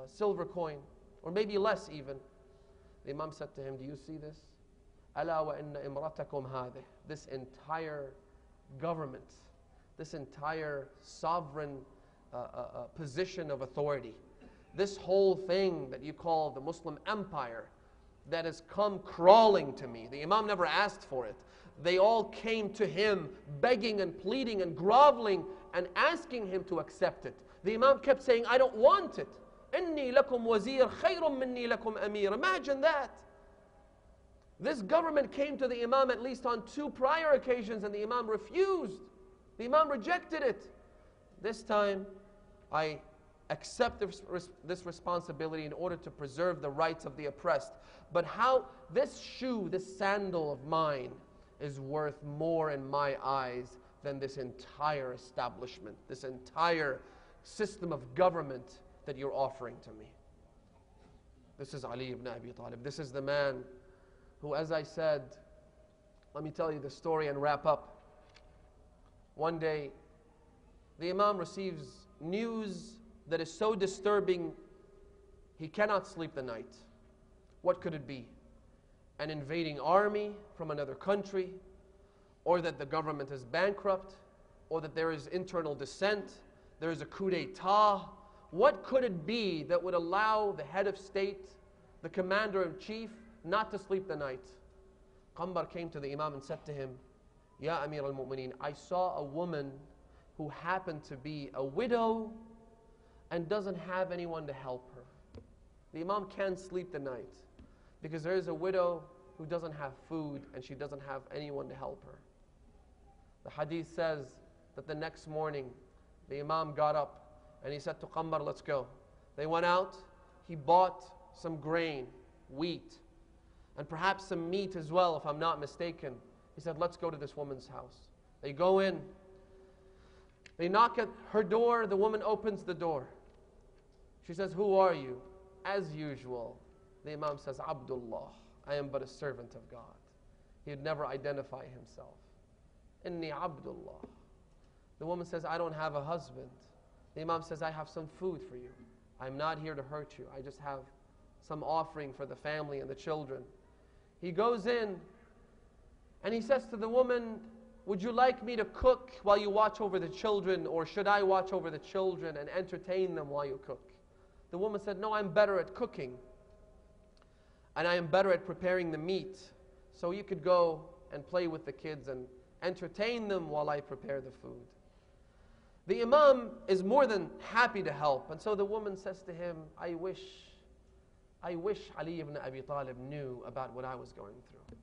Speaker 1: silver coin, or maybe less even. The Imam said to him, do you see this? أَلَا وَإِنَّ إِمْرَتَكُمْ هَذِهِ. This entire government, this entire sovereign position of authority, this whole thing that you call the Muslim empire that has come crawling to me. The Imam never asked for it. They all came to him begging and pleading and groveling and asking him to accept it. The Imam kept saying, I don't want it. إِنِّي لَكُمْ وَزِيرٌ خَيْرٌ مِّنِّي لَكُمْ أَمِيرٌ. Imagine that. This government came to the Imam at least on 2 prior occasions and the Imam refused. The Imam rejected it. This time, I accept this responsibility in order to preserve the rights of the oppressed. But how this shoe, this sandal of mine, is worth more in my eyes than this entire establishment, this entire system of government that you're offering to me. This is Ali ibn Abi Talib. This is the man who, as I said, let me tell you the story and wrap up. One day, the Imam receives news that is so disturbing, he cannot sleep the night. What could it be? An invading army from another country, or that the government is bankrupt, or that there is internal dissent, there is a coup d'etat. What could it be that would allow the head of state, the commander-in-chief, not to sleep the night? Qambar came to the Imam and said to him, Ya Amir al-Mu'mineen, I saw a woman who happened to be a widow and doesn't have anyone to help her. The Imam can't sleep the night because there is a widow who doesn't have food and she doesn't have anyone to help her. The hadith says that the next morning the Imam got up and he said to Qambar, let's go. They went out, he bought some grain, wheat, and perhaps some meat as well, if I'm not mistaken. He said, let's go to this woman's house. They go in, they knock at her door, the woman opens the door. She says, who are you? As usual, the Imam says, Abdullah, I am but a servant of God. He would never identify himself. Inni Abdullah. The woman says, I don't have a husband. The Imam says, I have some food for you. I'm not here to hurt you. I just have some offering for the family and the children. He goes in and he says to the woman, would you like me to cook while you watch over the children, or should I watch over the children and entertain them while you cook? The woman said, no, I'm better at cooking and I am better at preparing the meat, so you could go and play with the kids and entertain them while I prepare the food. The Imam is more than happy to help, and so the woman says to him, I wish Ali ibn Abi Talib knew about what I was going through.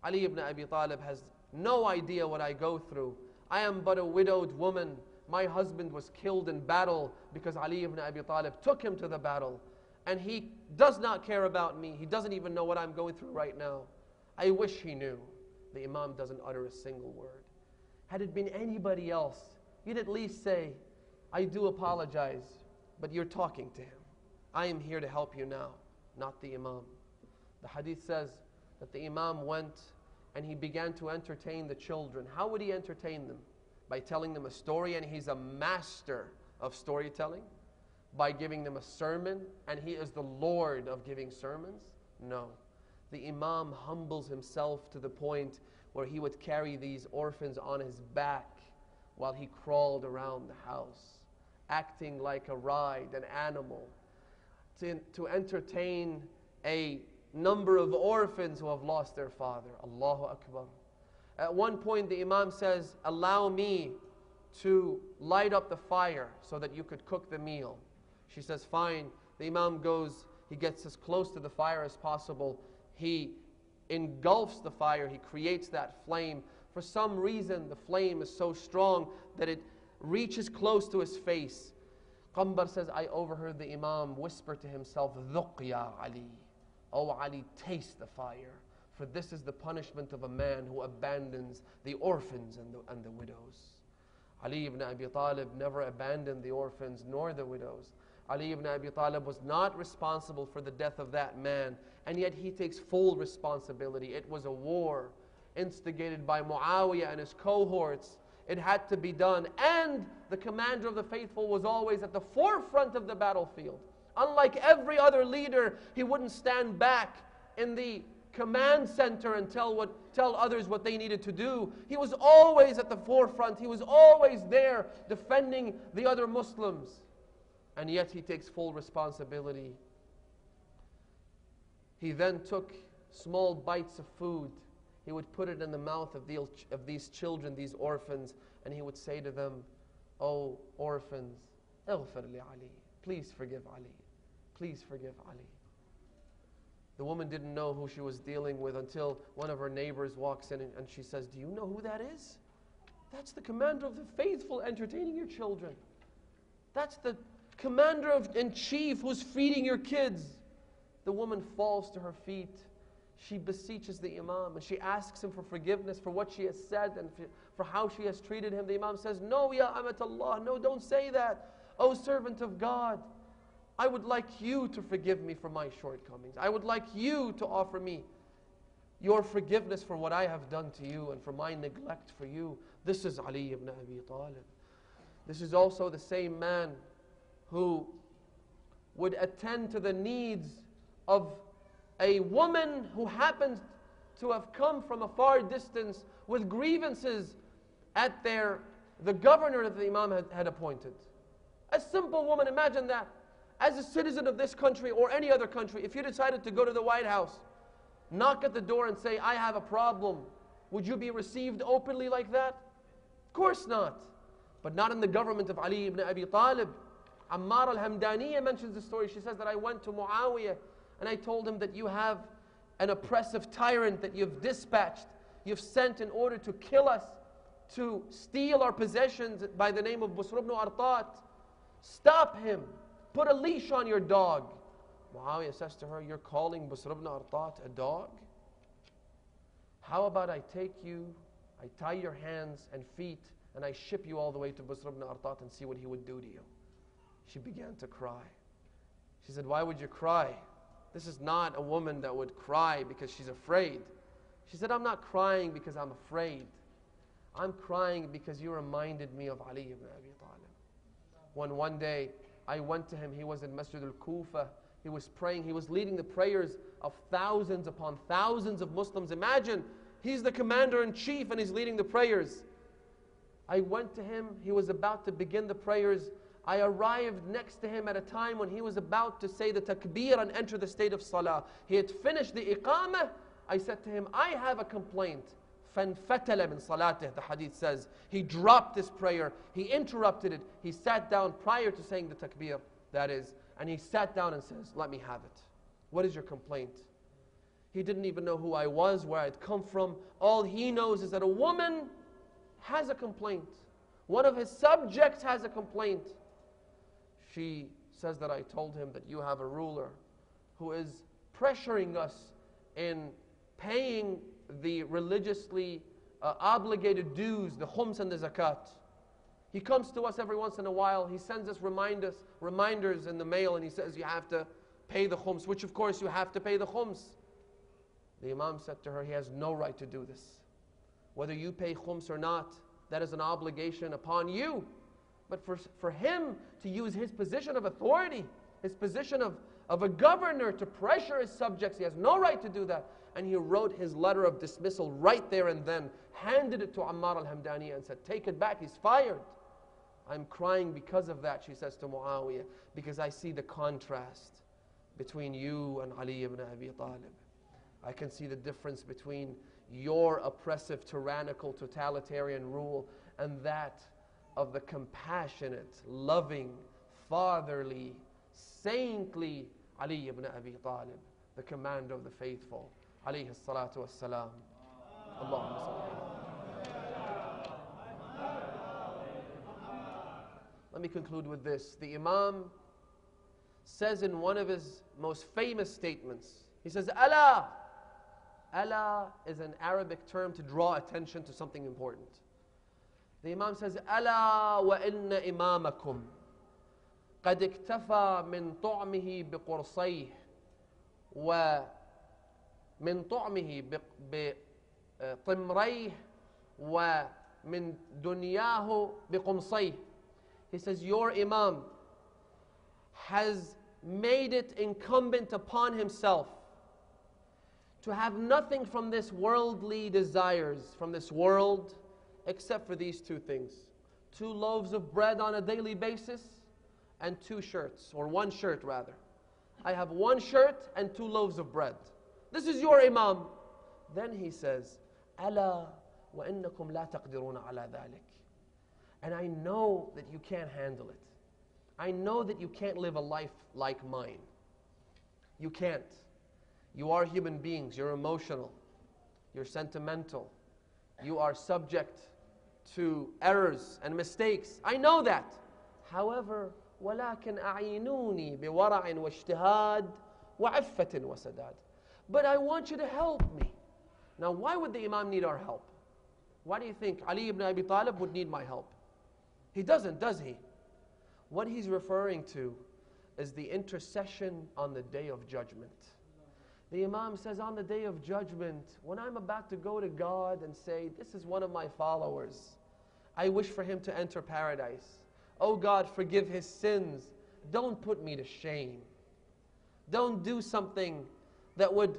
Speaker 1: Ali ibn Abi Talib has no idea what I go through. I am but a widowed woman. My husband was killed in battle because Ali ibn Abi Talib took him to the battle. And he does not care about me. He doesn't even know what I'm going through right now. I wish he knew. The Imam doesn't utter a single word. Had it been anybody else, you'd at least say, I do apologize, but you're talking to him. I am here to help you now, not the Imam. The hadith says that the Imam went and he began to entertain the children. How would he entertain them? By telling them a story, and he's a master of storytelling. By giving them a sermon, and he is the Lord of giving sermons? No. The Imam humbles himself to the point where he would carry these orphans on his back while he crawled around the house, acting like a ride, an animal, to entertain a number of orphans who have lost their father. Allahu Akbar. At one point the Imam says, allow me to light up the fire so that you could cook the meal. She says, fine. The Imam goes, he gets as close to the fire as possible. He engulfs the fire, he creates that flame. For some reason, the flame is so strong that it reaches close to his face. Qambar says, I overheard the Imam whisper to himself, Dhuq ya Ali. Oh Ali, taste the fire. For this is the punishment of a man who abandons the orphans and the widows. Ali ibn Abi Talib never abandoned the orphans nor the widows. Ali ibn Abi Talib was not responsible for the death of that man, and yet he takes full responsibility. It was a war instigated by Muawiyah and his cohorts. It had to be done, and the commander of the faithful was always at the forefront of the battlefield. Unlike every other leader, he wouldn't stand back in the command center and tell others what they needed to do. He was always at the forefront. He was always there defending the other Muslims. And yet he takes full responsibility. He then took small bites of food. He would put it in the mouth of these children, these orphans, and he would say to them, "Oh, orphans, اغفر لعلي. Please forgive Ali. Please forgive Ali." The woman didn't know who she was dealing with until one of her neighbors walks in and she says, "Do you know who that is? That's the commander of the faithful entertaining your children. That's the commander-in-chief who's feeding your kids." The woman falls to her feet. She beseeches the Imam and she asks him for forgiveness for what she has said and for how she has treated him. The Imam says, "No, ya amat Allah, no, don't say that. O servant of God, I would like you to forgive me for my shortcomings. I would like you to offer me your forgiveness for what I have done to you and for my neglect for you." This is Ali ibn Abi Talib. This is also the same man who would attend to the needs of a woman who happened to have come from a far distance with grievances at the governor that the Imam had appointed. A simple woman, imagine that. As a citizen of this country or any other country, if you decided to go to the White House, knock at the door and say, "I have a problem," would you be received openly like that? Of course not. But not in the government of Ali ibn Abi Talib. Ammar al-Hamdaniyah mentions the story. She says that I went to Muawiyah and I told him that you have an oppressive tyrant that you've dispatched, you've sent in order to kill us, to steal our possessions by the name of Busr ibn Artat. Stop him. Put a leash on your dog. Muawiyah says to her, "You're calling Busr ibn Artat a dog? How about I take you, I tie your hands and feet, and I ship you all the way to Busr ibn Artat and see what he would do to you." She began to cry. She said, "Why would you cry? This is not a woman that would cry because she's afraid." She said, "I'm not crying because I'm afraid. I'm crying because you reminded me of Ali ibn Abi Talib." One day, I went to him. He was in Masjid al-Kufa. He was praying. He was leading the prayers of thousands upon thousands of Muslims. Imagine, he's the commander-in-chief and he's leading the prayers. I went to him. He was about to begin the prayers. I arrived next to him at a time when he was about to say the takbir and enter the state of salah. He had finished the iqamah. I said to him, "I have a complaint." فَانْفَتَلَ مِنْ صَلَاتِهِ, the hadith says. He dropped this prayer. He interrupted it. He sat down prior to saying the takbir, that is. And he sat down and says, "Let me have it. What is your complaint?" He didn't even know who I was, where I'd come from. All he knows is that a woman has a complaint. One of his subjects has a complaint. She says that I told him that you have a ruler who is pressuring us in paying the religiously obligated dues, the khums and the zakat. He comes to us every once in a while. He sends us reminders in the mail and he says you have to pay the khums, which of course you have to pay the khums. The Imam said to her, he has no right to do this. Whether you pay khums or not, that is an obligation upon you. But for him to use his position of authority, his position of a governor to pressure his subjects, he has no right to do that. And he wrote his letter of dismissal right there and then, handed it to Ammar al-Hamdaniyah and said, "Take it back, he's fired." "I'm crying because of that," she says to Muawiyah, "because I see the contrast between you and Ali ibn Abi Talib. I can see the difference between your oppressive, tyrannical, totalitarian rule and that of the compassionate, loving, fatherly, saintly Ali ibn Abi Talib, the commander of the faithful. Alayhi salatu wassalam. Allahumma salli. Let me conclude with this. The Imam says in one of his most famous statements, he says, "Allah." Allah is an Arabic term to draw attention to something important. The Imam says, "Ala wa inna imamakum قد اكتفى من طعمه بقرصيه ومن طعمه بطمريه ومن دنياه بقمصيه. He says, your Imam has made it incumbent upon himself to have nothing from this worldly desires, from this world, except for these two things. 2 loaves of bread on a daily basis and 2 shirts, or 1 shirt rather. I have 1 shirt and 2 loaves of bread. This is your Imam. Then he says, أَلَا وَإِنَّكُمْ لَا تَقْدِرُونَ عَلَى ذَلِكَ. And I know that you can't handle it. I know that you can't live a life like mine. You can't. You are human beings. You're emotional. You're sentimental. You are subject to errors and mistakes. I know that. However, وَلَكِنْ أَعِينُونِي بِوَرَعٍ وَاجْتِهَادٍ وَعِفَّةٍ وَسَدَادٍ. But I want you to help me. Now, why would the Imam need our help? Why do you think Ali ibn Abi Talib would need my help? He doesn't, does he? What he's referring to is the intercession on the Day of Judgment. The Imam says, on the Day of Judgment, when I'm about to go to God and say, this is one of my followers, I wish for him to enter paradise. Oh God, forgive his sins. Don't put me to shame. Don't do something that would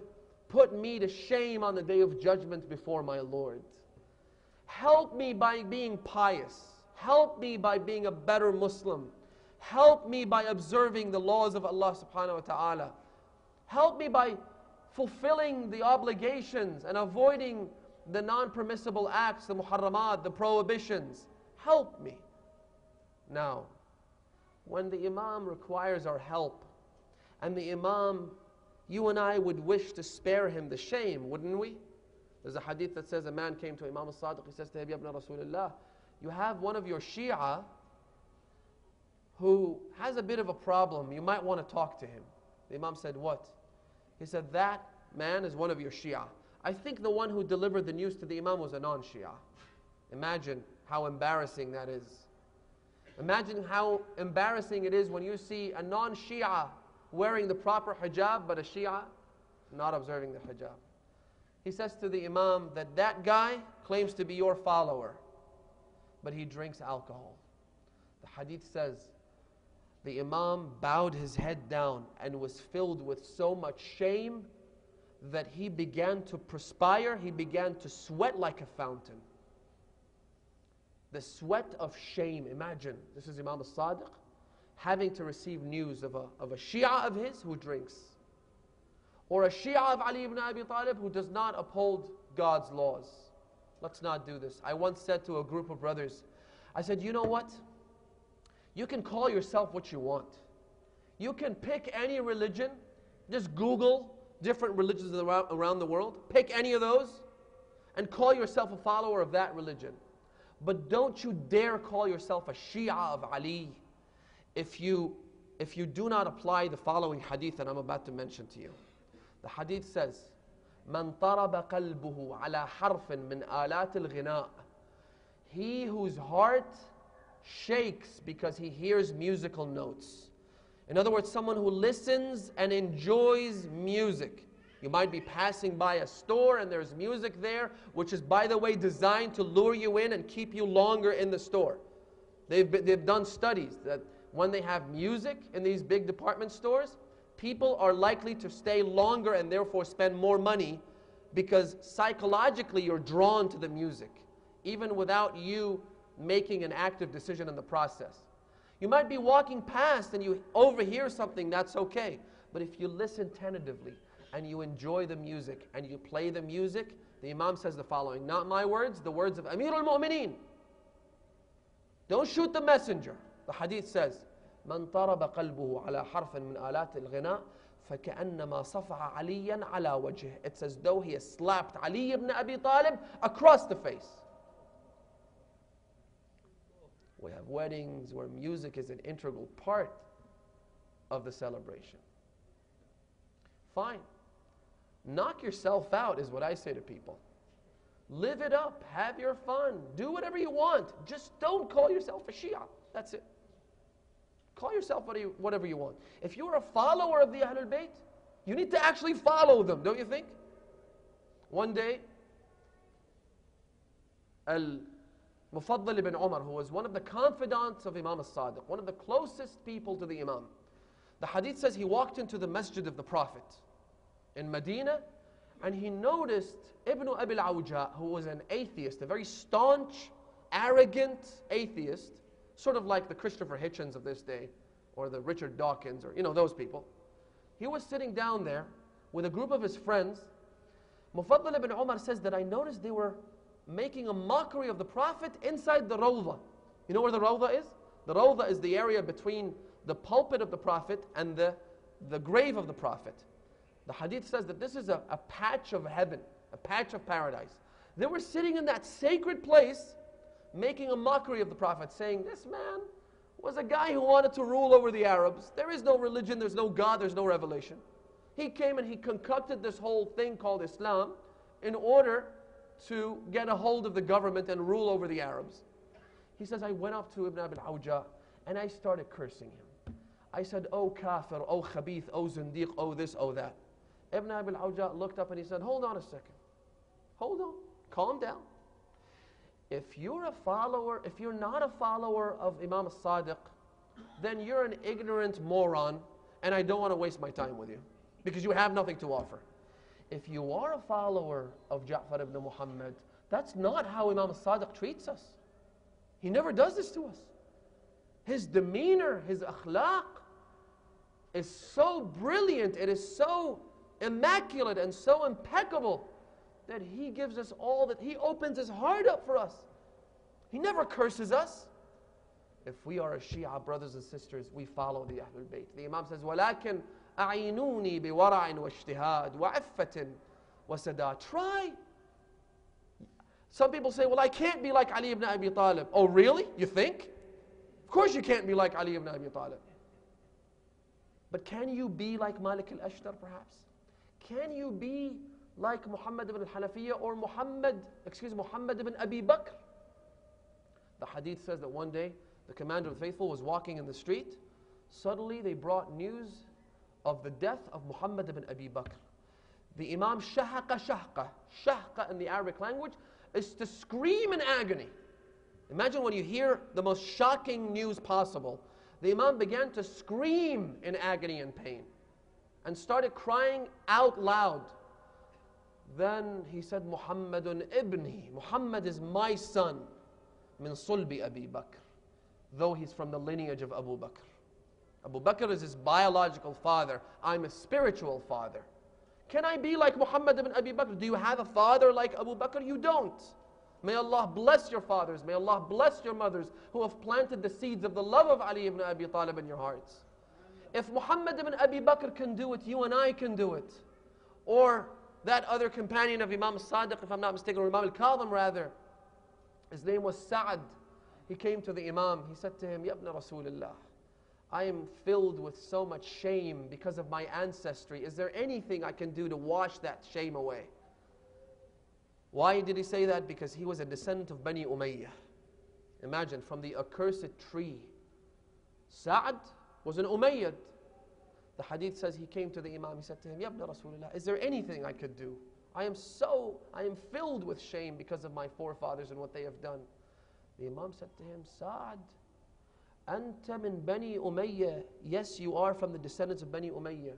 Speaker 1: put me to shame on the Day of Judgment before my Lord. Help me by being pious. Help me by being a better Muslim. Help me by observing the laws of Allah subhanahu wa ta'ala. Help me by fulfilling the obligations and avoiding the non-permissible acts, the muharramat, the prohibitions. Help me. Now, when the Imam requires our help, and the Imam, you and I would wish to spare him the shame, wouldn't we? There's a hadith that says a man came to Imam al-Sadiq, he says to him, Ya ibn Rasulullah, you have one of your Shi'ah who has a bit of a problem. You might want to talk to him. The Imam said, what? He said, that man is one of your Shi'ah. I think the one who delivered the news to the Imam was a non-Shi'ah. Imagine how embarrassing that is. Imagine how embarrassing it is when you see a non-Shi'ah wearing the proper hijab, but a Shi'ah not observing the hijab. He says to the Imam that that guy claims to be your follower, but he drinks alcohol. The hadith says, the Imam bowed his head down and was filled with so much shame that he began to perspire, he began to sweat like a fountain. The sweat of shame. Imagine, this is Imam al-Sadiq having to receive news of a Shi'ah of his who drinks, or a Shi'ah of Ali ibn Abi Talib who does not uphold God's laws. Let's not do this. I once said to a group of brothers, I said, you know what? You can call yourself what you want. You can pick any religion. Just Google different religions around the world. Pick any of those and call yourself a follower of that religion. But don't you dare call yourself a Shi'ah of Ali if you do not apply the following hadith that I'm about to mention to you. The hadith says, مَنْ طَرَبَ قَلْبُهُ عَلَى حَرْفٍ مِنْ آلَاتِ الْغِنَاءِ. He whose heart shakes because he hears musical notes. In other words, someone who listens and enjoys music. You might be passing by a store and there's music there, which is, by the way, designed to lure you in and keep you longer in the store. They've done studies that when they have music in these big department stores, people are likely to stay longer and therefore spend more money because psychologically you're drawn to the music, even without you making an active decision in the process. You might be walking past and you overhear something, that's okay. But if you listen tentatively and you enjoy the music and you play the music, the Imam says the following, not my words, the words of Amir al-Mu'mineen. Don't shoot the messenger. The hadith says, من طرب قلبه على حرف من آلات الغناء فكأنما صفع عليا على وجهه. It's as though he has slapped Ali ibn Abi Talib across the face. We have weddings where music is an integral part of the celebration. Fine. Knock yourself out is what I say to people. Live it up. Have your fun. Do whatever you want. Just don't call yourself a Shi'ah. That's it. Call yourself whatever you want. If you're a follower of the Ahlul Bayt, you need to actually follow them, don't you think? One day, al-Mufaddal ibn Umar, who was one of the confidants of Imam al-Sadiq, one of the closest people to the Imam, the hadith says he walked into the masjid of the Prophet in Medina, and he noticed Ibn Abi al-Awja, who was an atheist, a very staunch, arrogant atheist, sort of like the Christopher Hitchens of this day, or the Richard Dawkins, or those people. He was sitting down there with a group of his friends. Mufaddal ibn Umar says that I noticed they were making a mockery of the Prophet inside the Rawdah. You know where the Rawdah is? The Rawdah is the area between the pulpit of the Prophet and the grave of the Prophet. The hadith says that this is a patch of heaven, a patch of paradise. They were sitting in that sacred place making a mockery of the Prophet, saying, this man was a guy who wanted to rule over the Arabs. There is no religion, there's no God, there's no revelation. He came and he concocted this whole thing called Islam in order to get a hold of the government and rule over the Arabs. He says, I went up to Ibn Abi al-Awja and I started cursing him. I said, oh kafir, oh khabith, oh zindiq, oh this, oh that. Ibn Abi al-Awja looked up and he said, hold on a second. Hold on, calm down. If you're not a follower of Imam al-Sadiq, then you're an ignorant moron, and I don't want to waste my time with you, because you have nothing to offer. If you are a follower of Ja'far ibn Muhammad, that's not how Imam al-Sadiq treats us. He never does this to us. His demeanor, his akhlaq is so brilliant, it is so immaculate and so impeccable that he gives us all that. He opens his heart up for us. He never curses us. If we are a Shi'ah, brothers and sisters, we follow the Ahlul Bayt. The Imam says, وَلَكِنْ أَعِينُونِي بِوَرَعٍ وَاجْتِهَادٍ وَعِفَّةٍ وَسَدَادٍ. Try. Some people say, well, I can't be like Ali ibn Abi Talib. Oh, really? You think? Of course you can't be like Ali ibn Abi Talib. But can you be like Malik al-Ashtar, perhaps? Can you be like Muhammad ibn al-Hanafiyyah or Muhammad ibn Abi Bakr? The hadith says that one day the commander of the faithful was walking in the street. Suddenly they brought news of the death of Muhammad ibn Abi Bakr. The Imam shahaqa shahqa. Shahqa in the Arabic language is to scream in agony. Imagine when you hear the most shocking news possible. The Imam began to scream in agony and pain and started crying out loud. Then he said, Muhammadun ibni. Muhammad is my son. Min sulbi Abi Bakr. Though he's from the lineage of Abu Bakr. Abu Bakr is his biological father. I'm a spiritual father. Can I be like Muhammad ibn Abi Bakr? Do you have a father like Abu Bakr? You don't. May Allah bless your fathers. May Allah bless your mothers who have planted the seeds of the love of Ali ibn Abi Talib in your hearts. If Muhammad ibn Abi Bakr can do it, you and I can do it. Or that other companion of Imam al-Sadiq, if I'm not mistaken, or Imam al-Kadhim rather, his name was Sa'ad. He came to the Imam. He said to him, Ya ibn Rasulullah, I am filled with so much shame because of my ancestry. Is there anything I can do to wash that shame away? Why did he say that? Because he was a descendant of Bani Umayyah. Imagine, from the accursed tree. Sa'ad was an Umayyad. The hadith says he came to the Imam. He said to him, Ya ibn Rasulullah, is there anything I could do? I am filled with shame because of my forefathers and what they have done. The Imam said to him, Sa'ad, Anta min Bani Umayyah. Yes, you are from the descendants of Bani Umayyah.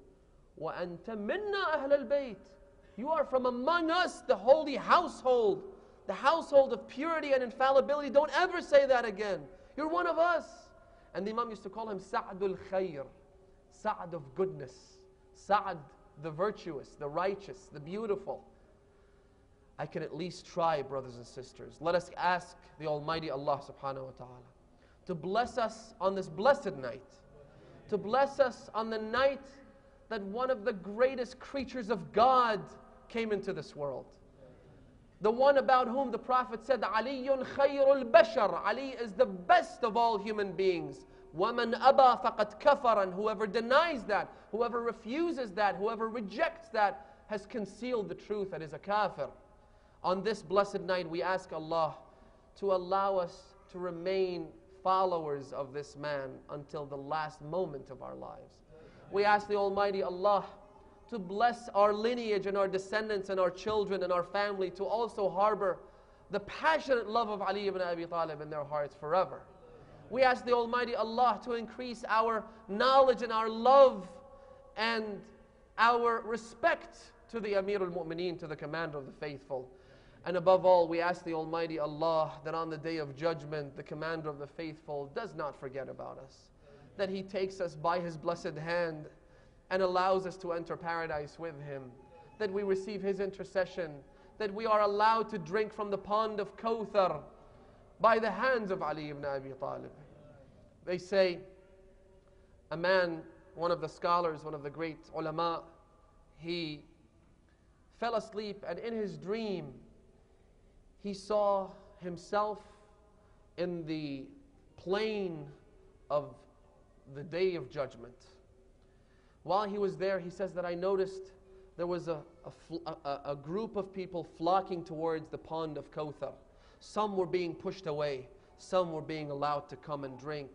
Speaker 1: Wa anta minna ahl al-bayt. You are from among us, the holy household, the household of purity and infallibility. Don't ever say that again. You're one of us. And the Imam used to call him Sa'adul Khair, Sa'ad of goodness, Sa'ad the virtuous, the righteous, the beautiful. I can at least try, brothers and sisters. Let us ask the Almighty Allah subhanahu wa ta'ala to bless us on this blessed night, to bless us on the night that one of the greatest creatures of God came into this world. The one about whom the Prophet said, Aliyun khayrul bashar. Ali is the best of all human beings. وَمَنْ أَبَى فَقَدْ كَفَرًا. And whoever denies that, whoever refuses that, whoever rejects that, has concealed the truth and is a kafir. On this blessed night, we ask Allah to allow us to remain followers of this man until the last moment of our lives. We ask the Almighty Allah to bless our lineage and our descendants and our children and our family to also harbor the passionate love of Ali ibn Abi Talib in their hearts forever. We ask the Almighty Allah to increase our knowledge and our love and our respect to the Amir al-Mu'mineen, to the Commander of the Faithful. And above all, we ask the Almighty Allah that on the Day of Judgment, the Commander of the Faithful does not forget about us, that He takes us by His blessed hand and allows us to enter paradise with Him, that we receive His intercession, that we are allowed to drink from the pond of Kawthar by the hands of Ali ibn Abi Talib. They say, a man, one of the scholars, one of the great ulama, he fell asleep, and in his dream, he saw himself in the plain of the Day of Judgment. While he was there, he says that I noticed there was a group of people flocking towards the pond of Kawthar. Some were being pushed away, some were being allowed to come and drink.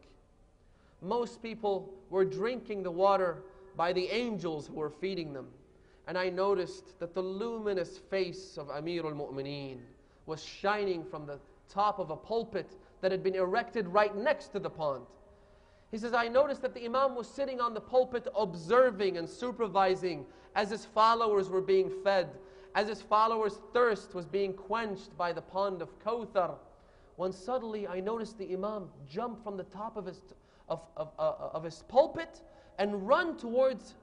Speaker 1: Most people were drinking the water by the angels who were feeding them. And I noticed that the luminous face of Amir al-Mu'mineen was shining from the top of a pulpit that had been erected right next to the pond. He says, I noticed that the Imam was sitting on the pulpit observing and supervising as his followers were being fed, as his followers' thirst was being quenched by the pond of Kawthar. When suddenly I noticed the Imam jump from the top of his pulpit and run towards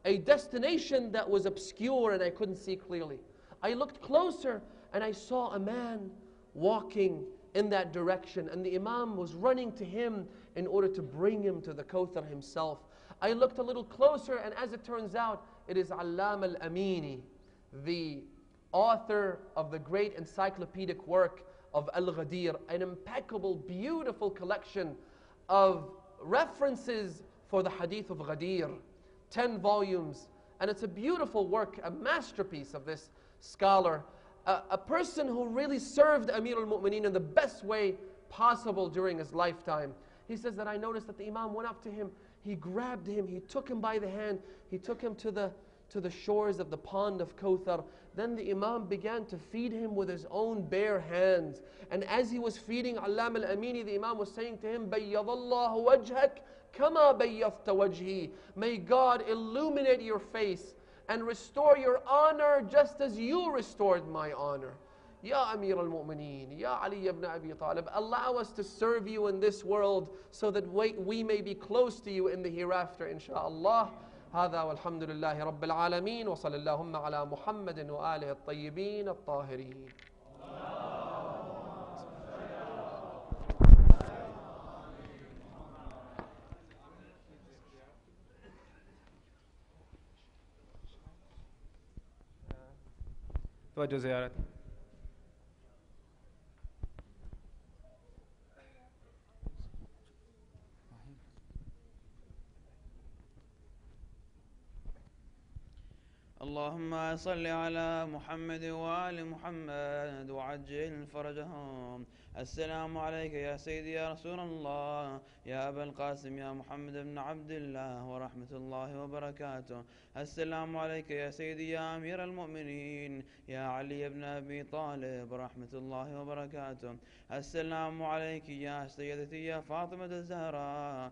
Speaker 1: a destination that was obscure and I couldn't see clearly. I looked closer and I saw a man walking in that direction, and the Imam was running to him in order to bring him to the Kawthar himself. I looked a little closer, and as it turns out, it is Allam al-Amini, the author of the great encyclopedic work of Al-Ghadir, an impeccable, beautiful collection of references for the hadith of Ghadir, 10 volumes, and it's a beautiful work, a masterpiece of this scholar, a person who really served Amir al-Mu'mineen in the best way possible during his lifetime. He says that I noticed that the Imam went up to him, he grabbed him, he took him by the hand, he took him to the shores of the pond of Kawthar. Then the Imam began to feed him with his own bare hands. And as he was feeding Allam al-Amini, the Imam was saying to him, Bayyadallahu wajhak kama bayyadta wajhi. May God illuminate your face and restore your honor just as you restored my honor. Ya Amir al-Mu'mineen, Ya Ali ibn Abi Talib, allow us to serve you in this world so that we may be close to you in the hereafter, inshaAllah. هذا والحمد لله رب العالمين وصلى اللهم على محمد وآله الطيبين الطاهرين.
Speaker 2: توجه زيارة. اللهم صل على محمد وآل محمد وعجل فرجهم. السلام عليك يا سيدي يا رسول الله، يا أبا القاسم يا محمد بن عبد الله ورحمة الله وبركاته. السلام عليك يا سيدي يا أمير المؤمنين، يا علي بن أبي طالب ورحمة الله وبركاته. السلام عليك يا سيدتي يا فاطمة الزهراء،